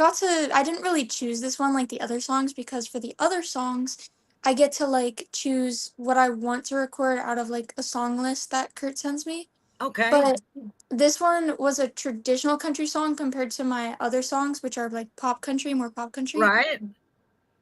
didn't really choose this one like the other songs because for the other songs I get to like choose what I want to record out of like a song list that Kurt sends me. Okay. But this one was a traditional country song compared to my other songs, which are like more pop country. Right.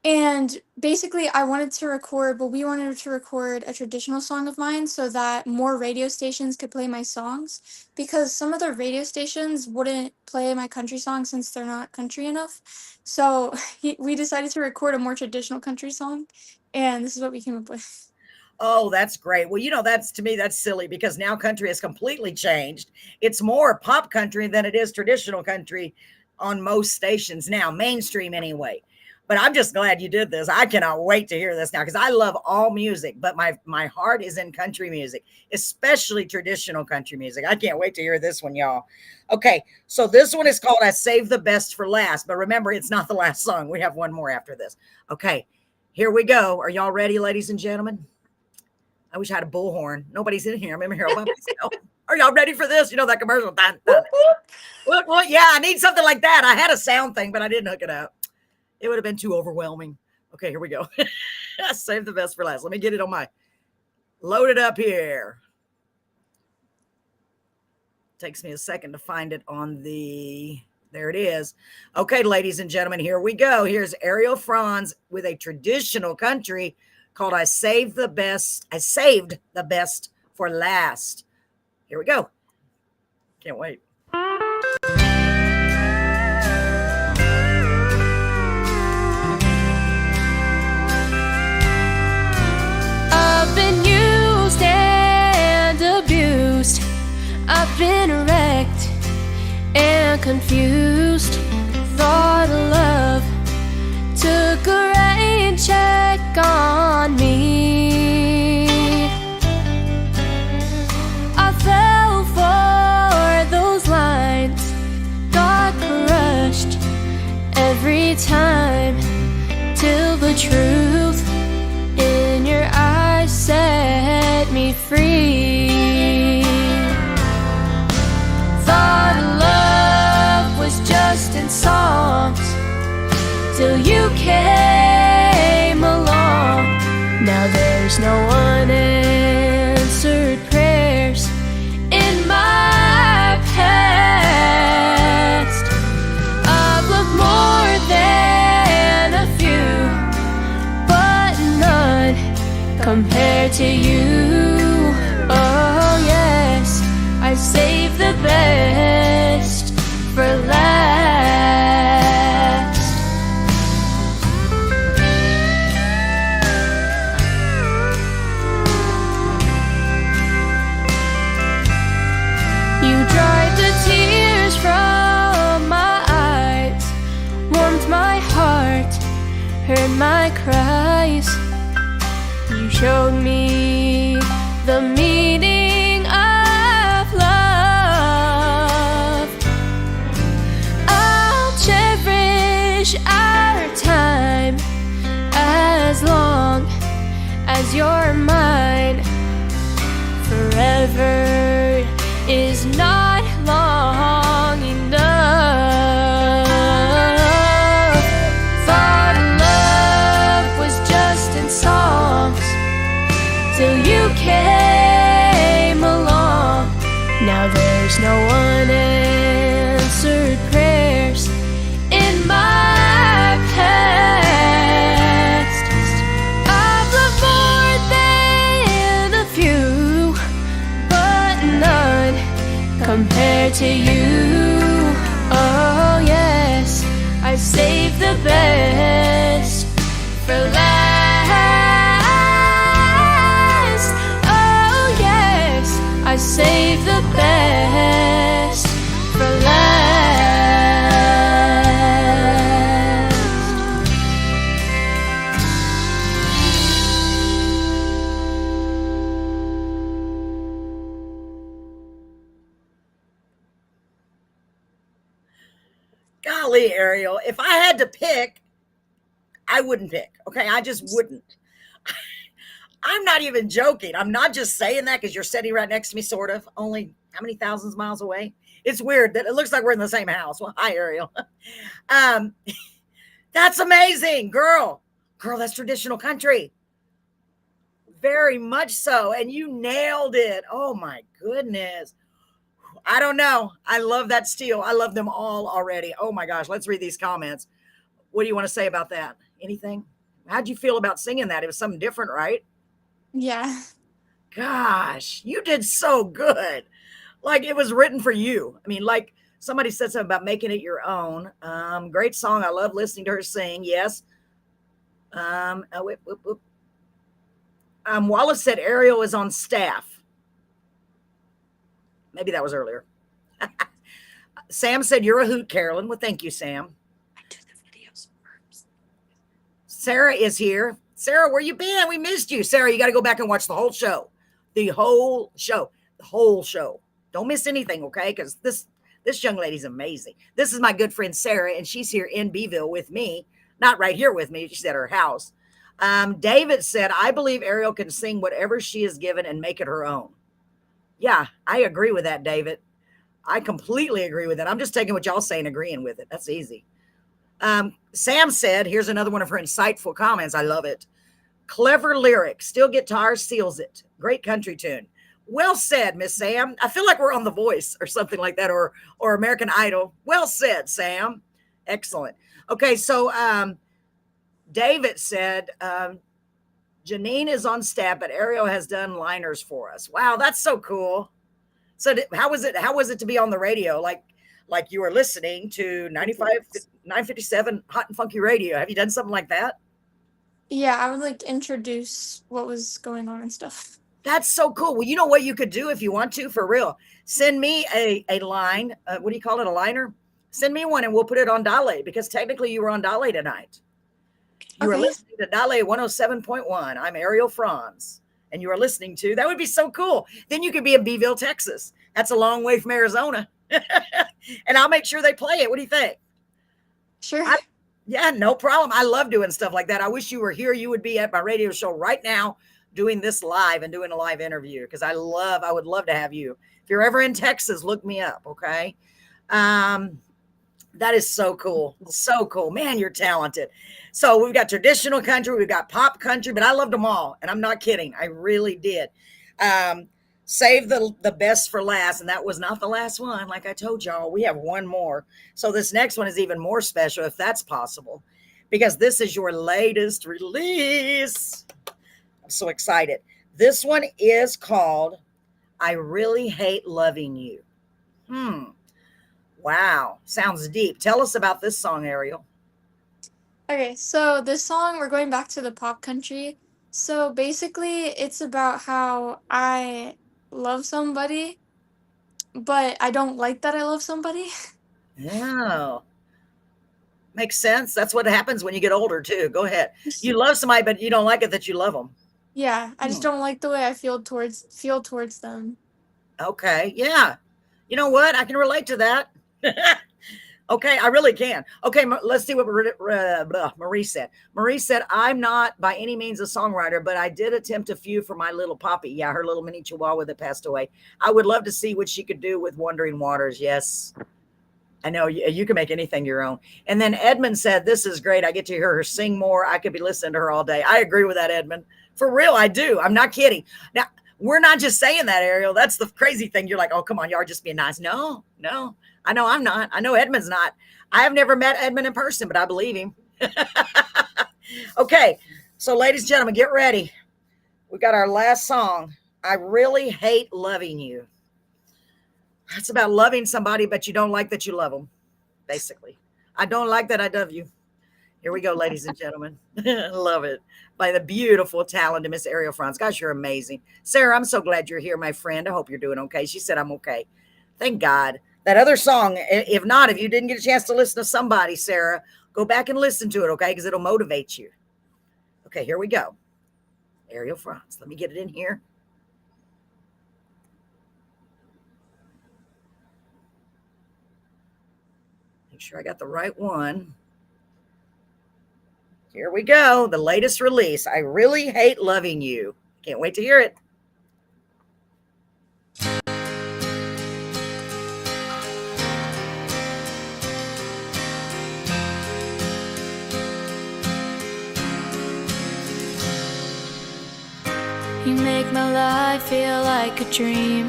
And basically, I wanted to record, but we wanted to record a traditional song of mine so that more radio stations could play my songs. Because some of the radio stations wouldn't play my country songs since they're not country enough. So we decided to record a more traditional country song. And this is what we came up with. Oh, that's great. Well, that's to me, that's silly because now country has completely changed. It's more pop country than it is traditional country on most stations now, mainstream anyway. But I'm just glad you did this. I cannot wait to hear this now because I love all music, but my heart is in country music, especially traditional country music. I can't wait to hear this one, y'all. Okay, so this one is called I Saved the Best for Last, but remember, it's not the last song. We have one more after this. Okay, here we go. Are y'all ready, ladies and gentlemen? I wish I had a bullhorn. Nobody's in here. I'm in here by myself. Are y'all ready for this? You know that commercial? Dun, dun. Well, yeah, I need something like that. I had a sound thing, but I didn't hook it up. It would have been too overwhelming. Okay, here we go. Save the best for last. Let me get it on my load it up here. Takes me a second to find it on the, there it is. Okay, ladies and gentlemen, here we go. Here's Ariel Franz with a traditional country called I Saved the Best for Last. Here we go. Can't wait. I've been used and abused. I've been wrecked and confused. Thought of love took a rain check on me. I fell for those lines, got crushed every time, till the truth in your eyes set me free. Thought love was just in songs, till you came along. Now there's no unanswered prayers in my past. I've loved more than a few, but none compared to you. Oh yes, I saved the best for last. You dried the tears from my eyes, warmed my heart, heard my cries. You showed me the meaning of love. I'll cherish our time as long as you're mine. Forever is not long enough. Thought love was just in songs, till you came along. Now there's no unanswered prayers in my past. I've loved more than a few, but none compared to you. Oh yes, I saved the best for last. Oh yes, I saved the best for last. Golly, Ariel, if I had to pick, I wouldn't pick. Okay, I just wouldn't. I'm not even joking. I'm not just saying that because you're sitting right next to me, sort of. Only how many thousands of miles away? It's weird that it looks like we're in the same house. Well, hi, Ariel. That's amazing, girl. Girl, that's traditional country. Very much so. And you nailed it. Oh my goodness. I don't know. I love that steel. I love them all already. Oh my gosh. Let's read these comments. What do you want to say about that? Anything? How'd you feel about singing that? It was something different, right? Yeah. Gosh, you did so good. Like it was written for you. I mean, like somebody said something about making it your own. Great song. I love listening to her sing. Yes. Whoop, whoop, whoop. Wallace said Ariel is on staff. Maybe that was earlier. Sam said you're a hoot, Carolyn. Well, thank you, Sam. I do the videos first. Sarah is here. Sarah, where you been? We missed you. Sarah, you got to go back and watch the whole show. The whole show. The whole show. Don't miss anything, okay? Because this young lady's amazing. This is my good friend Sarah, and she's here in Beeville with me. Not right here with me. She's at her house. David said, I believe Ariel can sing whatever she is given and make it her own. Yeah, I agree with that, David. I completely agree with it. I'm just taking what y'all say and agreeing with it. That's easy. Sam said, here's another one of her insightful comments. I love it. Clever lyric. Steel guitar seals it. Great country tune. Well said, Miss Sam. I feel like we're on The Voice or something like that, or American Idol. Well said, Sam. Excellent. Okay, so David said, Janine is on staff, but Ariel has done liners for us. Wow, that's so cool. So how was it to be on the radio? Like you were listening to 957 Hot and Funky Radio. Have you done something like that? Yeah, I would like to introduce what was going on and stuff. That's so cool. Well, you know what you could do if you want to, for real. Send me a line. What do you call it? A liner? Send me one and we'll put it on Dale, because technically you were on Dale tonight. You were listening to Dale 107.1. I'm Ariel Franz. And you are listening to, that would be so cool. Then you could be in Beeville, Texas. That's a long way from Arizona. And I'll make sure they play it. What do you think? Sure. Yeah, no problem. I love doing stuff like that. I wish you were here. You would be at my radio show right now doing this live and doing a live interview, because I would love to have you. If you're ever in Texas, look me up, okay? That is so cool. So cool. Man, you're talented. So we've got traditional country, we've got pop country, but I loved them all. And I'm not kidding. I really did. Save the best for last. And that was not the last one. Like I told y'all, we have one more. So this next one is even more special, if that's possible, because this is your latest release. I'm so excited. This one is called I Really Hate Loving You. Wow. Sounds deep. Tell us about this song, Ariel. Okay, so this song, we're going back to the pop country. So basically, it's about how I love somebody, but I don't like that I love somebody. Oh, makes sense. That's what happens when you get older, too. Go ahead. You love somebody, but you don't like it that you love them. Yeah, I just don't like the way I feel towards them. Okay, yeah. You know what? I can relate to that. Okay, I really can. Okay, let's see what Marie said. Marie said, I'm not by any means a songwriter, but I did attempt a few for my little Poppy. Yeah, her little mini chihuahua that passed away. I would love to see what she could do with Wandering Waters. Yes, I know you can make anything your own. And then Edmund said, this is great. I get to hear her sing more. I could be listening to her all day. I agree with that, Edmund. For real, I do. I'm not kidding. Now, we're not just saying that, Ariel. That's the crazy thing. You're like, oh, come on, y'all are just being nice. No. I know I'm not. I know Edmund's not. I have never met Edmund in person, but I believe him. Okay. So ladies and gentlemen, get ready. We got our last song. I Really Hate Loving You. It's about loving somebody, but you don't like that you love them. Basically. I don't like that I love you. Here we go, ladies and gentlemen. Love it. By the beautiful, talented Miss Ariel Franz. Gosh, you're amazing. Sarah, I'm so glad you're here, my friend. I hope you're doing okay. She said I'm okay. Thank God. That other song, if you didn't get a chance to listen to somebody, Sarah, go back and listen to it, okay? Because it'll motivate you. Okay, here we go. Ariel Franz. Let me get it in here. Make sure I got the right one. Here we go. The latest release. I Really Hate Loving You. Can't wait to hear it. You make my life feel like a dream.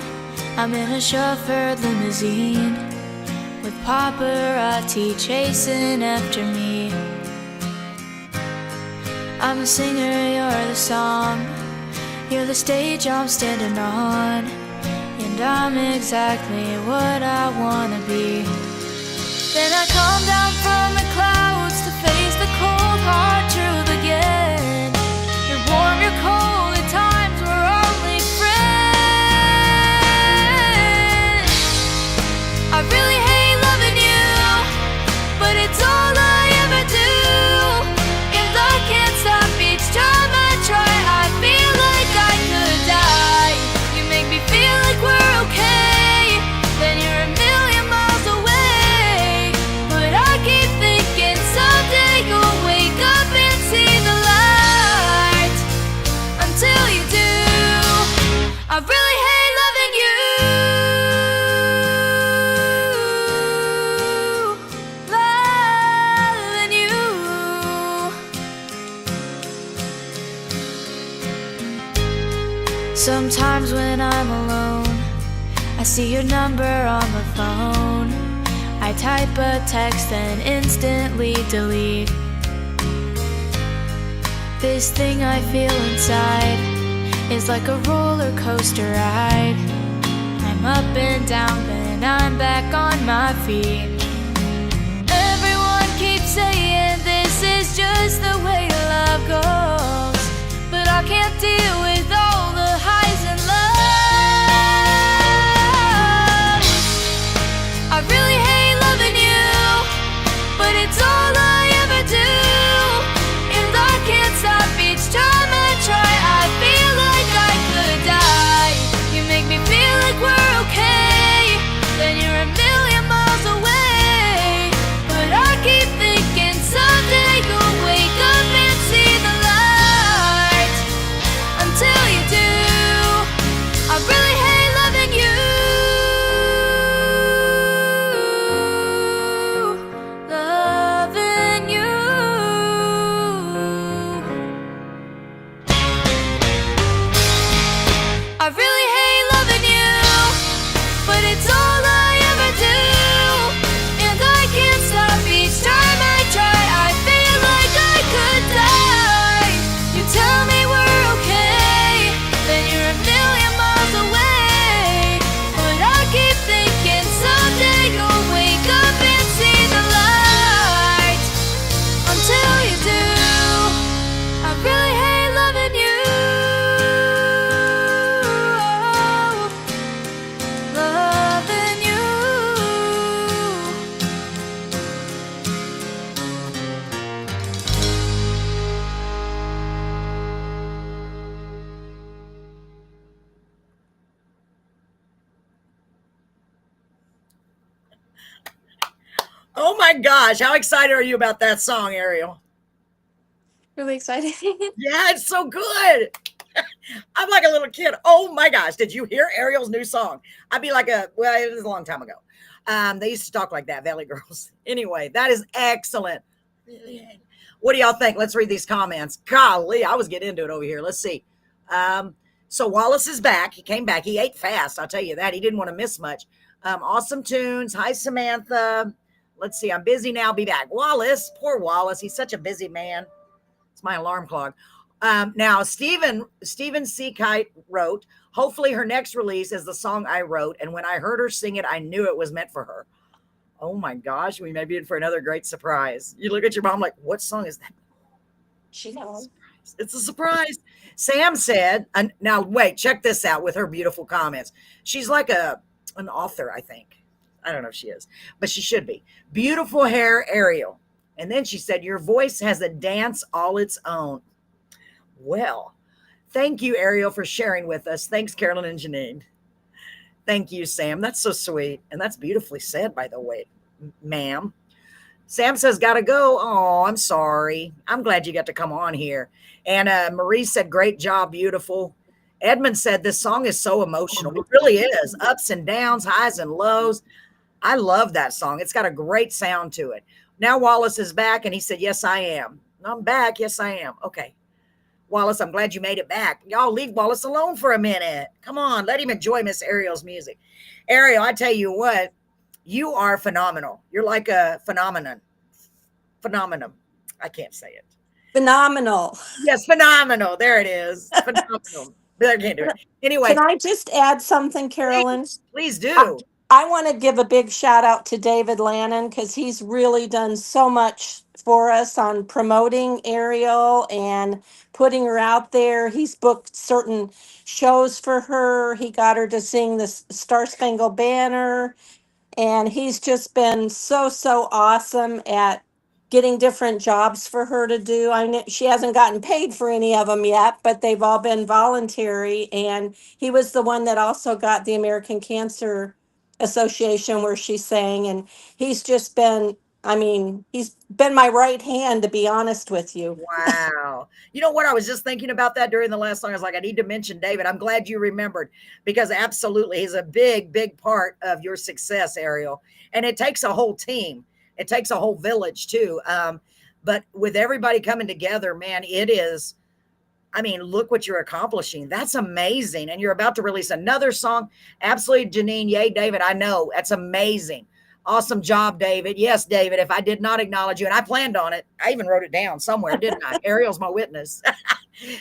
I'm in a chauffeured limousine with paparazzi chasing after me. I'm the singer, you're the song. You're the stage I'm standing on. And I'm exactly what I wanna be. Then I come down from the clouds to face the cold, hard truth again. You're warm, you're cold, at times we're only friends. I really hate loving you, but it's all I ever do. And I can't stop each time I try. I feel like I could die. You make me feel like we're okay. Then you're a million miles away. But I keep thinking someday you'll wake up and see the light. Until you do, I really hate loving you. Loving you. Sometimes when I'm alone, I see your number on the phone. I type a text and instantly delete. This thing I feel inside is like a roller coaster ride. I'm up and down, then I'm back on my feet. Everyone keeps saying this is just the way love goes, but I can't deal with all the highs and lows. I really hate loving you, but it's all I ever do. And I can't stop each time I try. I feel like I could die. You make me feel like we're okay. Then you're a million miles away. But I keep thinking someday you'll wake up and see the light. Until you do, I really hate loving you. Loving you. I really hate loving you, but it's all I ever do. And I can't stop each time I try. I feel like I could die. You tell me we're okay, then you're a million miles away. But I keep thinking someday you'll wake up and see the light. Until you do, I really hate loving you. Loving you. Oh my gosh, how excited are you about that song, Ariel? Really excited. Yeah, it's so good. I'm like a little kid. Oh my gosh, did you hear Ariel's new song? I'd be like well, it was a long time ago. They used to talk like that, Valley Girls. Anyway, that is excellent. What do y'all think? Let's read these comments. Golly, I was getting into it over here. Let's see. So Wallace is back. He came back. He ate fast. I'll tell you that. He didn't want to miss much. Awesome tunes. Hi, Samantha. Let's see. I'm busy now. Be back. Wallace. Poor Wallace. He's such a busy man. It's my alarm clock. Now, Stephen C. Kite wrote, hopefully her next release is the song I wrote. And when I heard her sing it, I knew it was meant for her. Oh my gosh. We may be in for another great surprise. You look at your mom like, what song is that? She knows. It's a surprise. Sam said, and now wait, check this out with her beautiful comments. She's like an author, I think. I don't know if she is, but she should be. Beautiful hair, Ariel. And then she said, your voice has a dance all its own. Well, thank you, Ariel, for sharing with us. Thanks, Carolyn and Janine. Thank you, Sam. That's so sweet. And that's beautifully said, by the way, ma'am. Sam says, gotta go. Oh, I'm sorry. I'm glad you got to come on here. And Marie said, great job, beautiful. Edmund said, this song is so emotional. It really is. Ups and downs, highs and lows. I love that song. It's got a great sound to it. Now Wallace is back, and he said, yes, I am. I'm back. Yes, I am. Okay. Wallace, I'm glad you made it back. Y'all leave Wallace alone for a minute. Come on. Let him enjoy Miss Ariel's music. Ariel, I tell you what, you are phenomenal. You're like a phenomenon. I can't say it. Phenomenal. Yes, phenomenal. There it is. Phenomenal. But I can't do it. Can Anyway, I just add something, Carolyn? please I, do. I want to give a big shout out to David Lannon because he's really done so much for us on promoting Ariel and putting her out there. He's booked certain shows for her. He got her to sing the Star Spangled Banner, and he's just been so awesome at getting different jobs for her to do. I know she hasn't gotten paid for any of them yet, but they've all been voluntary. And he was the one that also got the American Cancer Association where she sang. And he's just been, I mean, he's been my right hand, to be honest with you. Wow. You know what? I was just thinking about that during the last song. I was like, I need to mention David. I'm glad you remembered because absolutely he's a big part of your success, Ariel. And it takes a whole team. It takes a whole village too. But with everybody coming together, man, it is, I mean, look what you're accomplishing. That's amazing. And you're about to release another song. Absolutely, Janine. Yay, David. I know. That's amazing. Awesome job, David. Yes, David. If I did not acknowledge you, and I planned on it, I even wrote it down somewhere, didn't I? Ariel's my witness.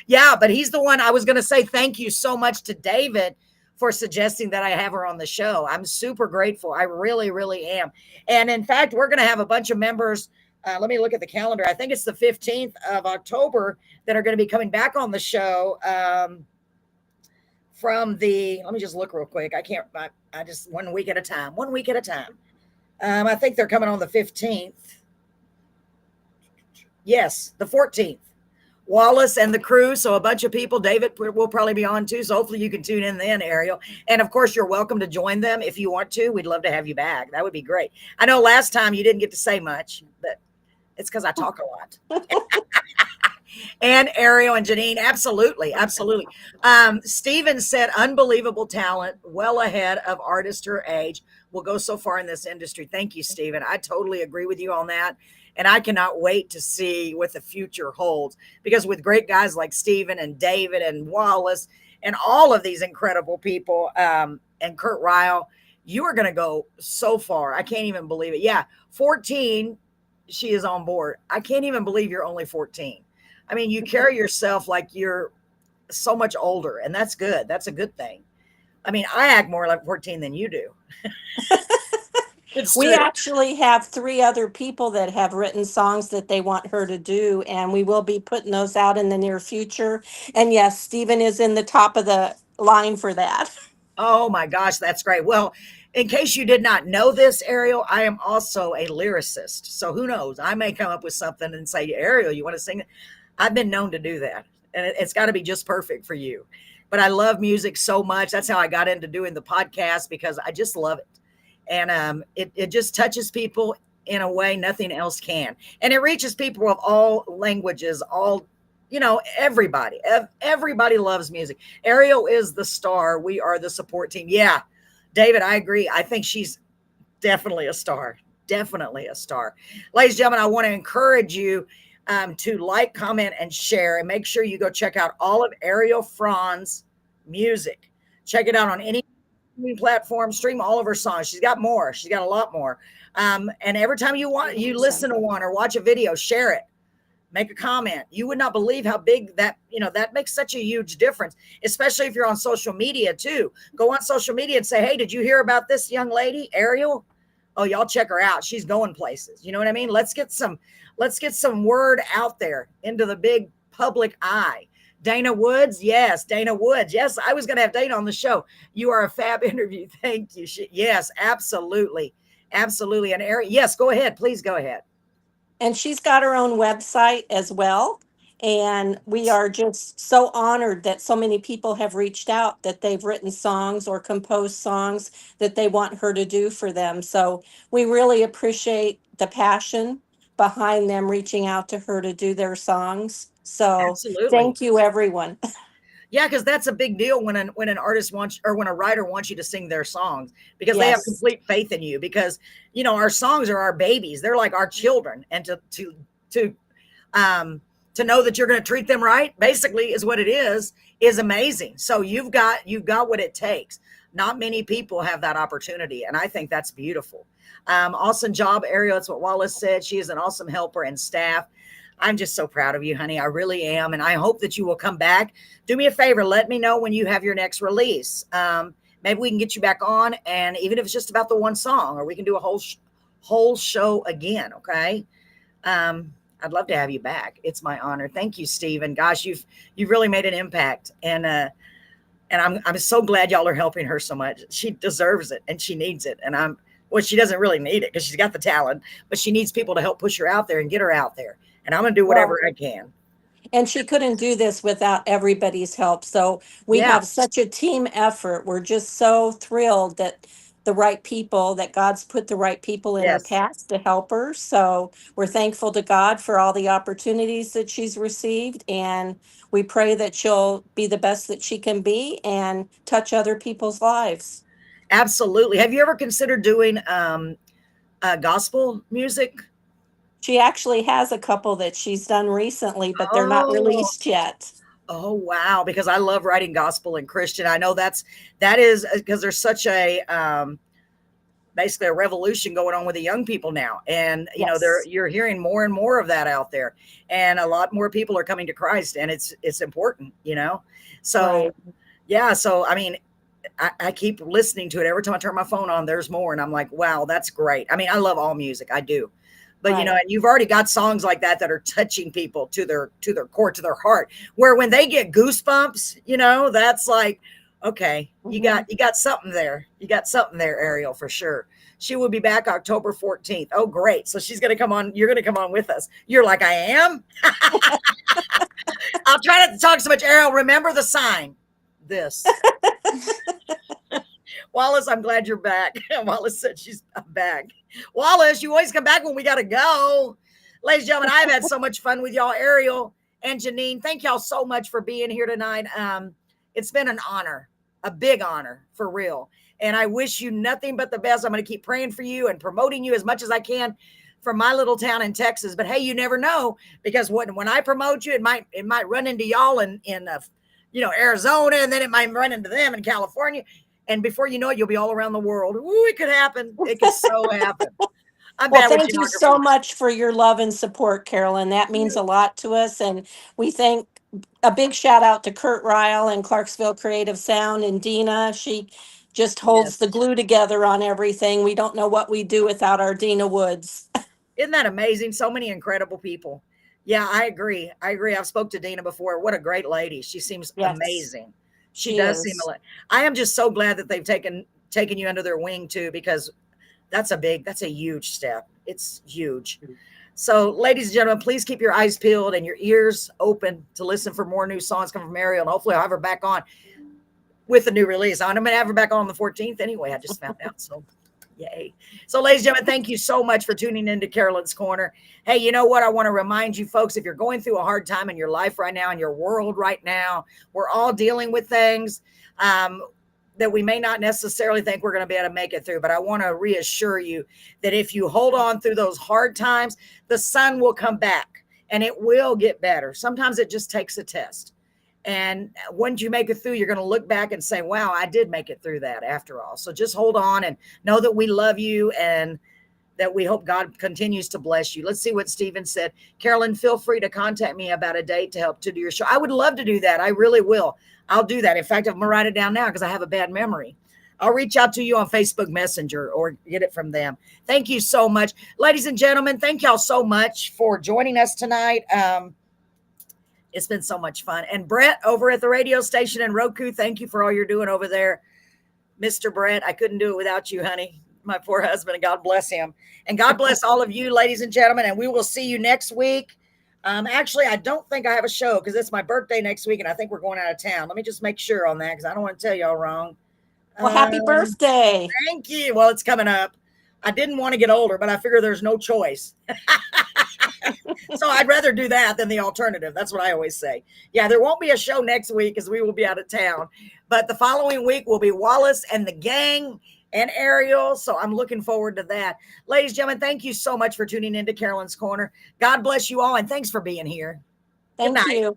Yeah, but he's the one I was going to say thank you so much to David for suggesting that I have her on the show. I'm super grateful. I really am. And in fact, we're going to have a bunch of members. Let me look at the calendar. I think it's the 15th of October that are going to be coming back on the show from the, let me just look real quick. I just 1 week at a time, 1 week at a time. I think they're coming on the 15th. Yes, the 14th. Wallace and the crew. So a bunch of people. David will probably be on too. So hopefully you can tune in then, Ariel. And of course, you're welcome to join them if you want to. We'd love to have you back. That would be great. I know last time you didn't get to say much, but it's because I talk a lot. And Ariel and Janine, absolutely. Steven said, unbelievable talent, well ahead of artist her age, will go so far in this industry. Thank you, Steven. I totally agree with you on that. And I cannot wait to see what the future holds, because with great guys like Steven and David and Wallace and all of these incredible people, and Kurt Ryle, you are going to go so far. I can't even believe it. Yeah, 14, she is on board. I can't even believe you're only 14. I mean, you carry yourself like you're so much older, and that's good. That's a good thing. I mean, I act more like 14 than you do. It's We true. actually have 3 other people that have written songs that they want her to do, and we will be putting those out in the near future. And yes, Stephen is in the top of the line for that. Oh my gosh, that's great. Well, in case you did not know this, Ariel, I am also a lyricist. So who knows? I may come up with something and say, Ariel, you want to sing it? I've been known to do that. And it's got to be just perfect for you. But I love music so much. That's how I got into doing the podcast, because I just love it. And it just touches people in a way nothing else can. And it reaches people of all languages, all, everybody. Everybody loves music. Ariel is the star. We are the support team. Yeah, David, I agree. I think she's definitely a star. Definitely a star. Ladies and gentlemen, I want to encourage you to like, comment, and share. And make sure you go check out all of Ariel Franz music. Check it out on any platform, stream all of her songs. She's got more. She's got a lot more. And every time you listen to one or watch a video, share it, make a comment. You would not believe how big that makes such a huge difference, especially if you're on social media too. Go on social media and say, hey, did you hear about this young lady, Ariel? Oh, y'all check her out. She's going places. You know what I mean? Let's get some word out there into the big public eye. Dana Woods. Yes, Dana Woods. Yes, I was going to have Dana on the show. You are a fab interview. Thank you. Yes, absolutely. Absolutely. And Ariel, yes, go ahead. Please go ahead. And she's got her own website as well. And we are just so honored that so many people have reached out, that they've written songs or composed songs that they want her to do for them. So we really appreciate the passion behind them reaching out to her to do their songs. So Absolutely. thank you, everyone. Yeah, because that's a big deal when an artist wants, or when a writer wants you to sing their songs, because they have Yes. complete faith in you, because our songs are our babies. They're like our children. And to know that you're going to treat them right, basically, is what it is amazing. So you've got what it takes. Not many people have that opportunity, and I think that's beautiful. Awesome job, Ariel. That's what Wallace said. She is an awesome helper and staff. I'm just so proud of you, honey. I really am. And I hope that you will come back. Do me a favor. Let me know when you have your next release. Maybe we can get you back on, and even if it's just about the one song, or we can do a whole show again. Okay. I'd love to have you back. It's my honor. Thank you, Stephen. Gosh, you've really made an impact. And I'm so glad y'all are helping her so much. She deserves it and she needs it. And well, she doesn't really need it because she's got the talent, but she needs people to help push her out there and get her out there. And I'm going to do whatever I can. And she couldn't do this without everybody's help. So we Yeah. have such a team effort. We're just so thrilled that God's put the right people in her Yes. path to help her. So we're thankful to God for all the opportunities that she's received. And we pray that she'll be the best that she can be and touch other people's lives. Absolutely. Have you ever considered doing gospel music? She actually has a couple that she's done recently, but they're not Oh, released yet. oh, wow. Because I love writing gospel and Christian. I know that is because there's such a, basically a revolution going on with the young people now. And, you know, Yes. you're hearing more and more of that out there, and a lot more people are coming to Christ, and it's important, you know? So, Right. yeah. So, I mean, I keep listening to it. Every time I turn my phone on, there's more. And I'm like, wow, that's great. I mean, I love all music. I do. But, you know, Right. and you've already got songs like that are touching people to their core, to their heart, where when they get goosebumps, you know, that's like, okay, you got something there. You got something there, Ariel, for sure. She will be back October 14th. Oh, great. So she's going to come on. You're going to come on with us. You're like, I am. I'll try not to talk so much. Ariel, remember the sign. This. Wallace, I'm glad you're back. Wallace said she's back. Wallace, you always come back when we got to go. Ladies and gentlemen, I've had so much fun with y'all. Ariel and Janine, thank y'all so much for being here tonight. It's been an honor, a big honor, for real. And I wish you nothing but the best. I'm going to keep praying for you and promoting you as much as I can from my little town in Texas. But hey, you never know, because when I promote you, it might run into y'all in Arizona, and then it might run into them in California. And before you know it, you'll be all around the world. Ooh, it could happen. It could so happen. I'm Well, bad with thank you so geography. much for your love and support, Carolyn. That means a lot to us. And we thank a big shout out to Kurt Ryle and Clarksville Creative Sound and Dina. She just holds the Yes. glue together on everything. We don't know what we do without our Dina Woods. Isn't that amazing? So many incredible people. Yeah, I agree. I've spoke to Dina before. What a great lady. She seems Yes, amazing. She she does seem is. I am just so glad that they've taken you under their wing too, because that's a huge step. It's huge. So, ladies and gentlemen, please keep your eyes peeled and your ears open to listen for more new songs coming from Ariel. And hopefully I'll have her back on with a new release. I'm going to have her back on the 14th anyway. I just found out. So, yay. So, ladies and gentlemen, thank you so much for tuning into Carolyn's Corner. Hey, you know what? I want to remind you folks, if you're going through a hard time in your life right now, in your world right now, we're all dealing with things that we may not necessarily think we're going to be able to make it through. But I want to reassure you that if you hold on through those hard times, the sun will come back and it will get better. Sometimes it just takes a test. And once you make it through, you're going to look back and say, wow, I did make it through that after all. So just hold on and know that we love you and that we hope God continues to bless you. Let's see what Stephen said. Carolyn, feel free to contact me about a date to help to do your show. I would love to do that. I really will. I'll do that. In fact, I'm going to write it down now because I have a bad memory. I'll reach out to you on Facebook Messenger or get it from them. Thank you so much. Ladies and gentlemen, thank y'all so much for joining us tonight. It's been so much fun. And Brett over at the radio station in Roku, thank you for all you're doing over there. Mr. Brett, I couldn't do it without you, honey. My poor husband, and God bless him. And God bless all of you, ladies and gentlemen. And we will see you next week. Actually, I don't think I have a show because it's my birthday next week, and I think we're going out of town. Let me just make sure on that because I don't want to tell y'all wrong. Well, happy birthday. Thank you. Well, it's coming up. I didn't want to get older, but I figure there's no choice. So I'd rather do that than the alternative. That's what I always say. Yeah, there won't be a show next week because we will be out of town. But the following week will be Wallace and the gang and Ariel. So I'm looking forward to that. Ladies and gentlemen, thank you so much for tuning into Carolyn's Corner. God bless you all, and thanks for being here. Thank Good night. you.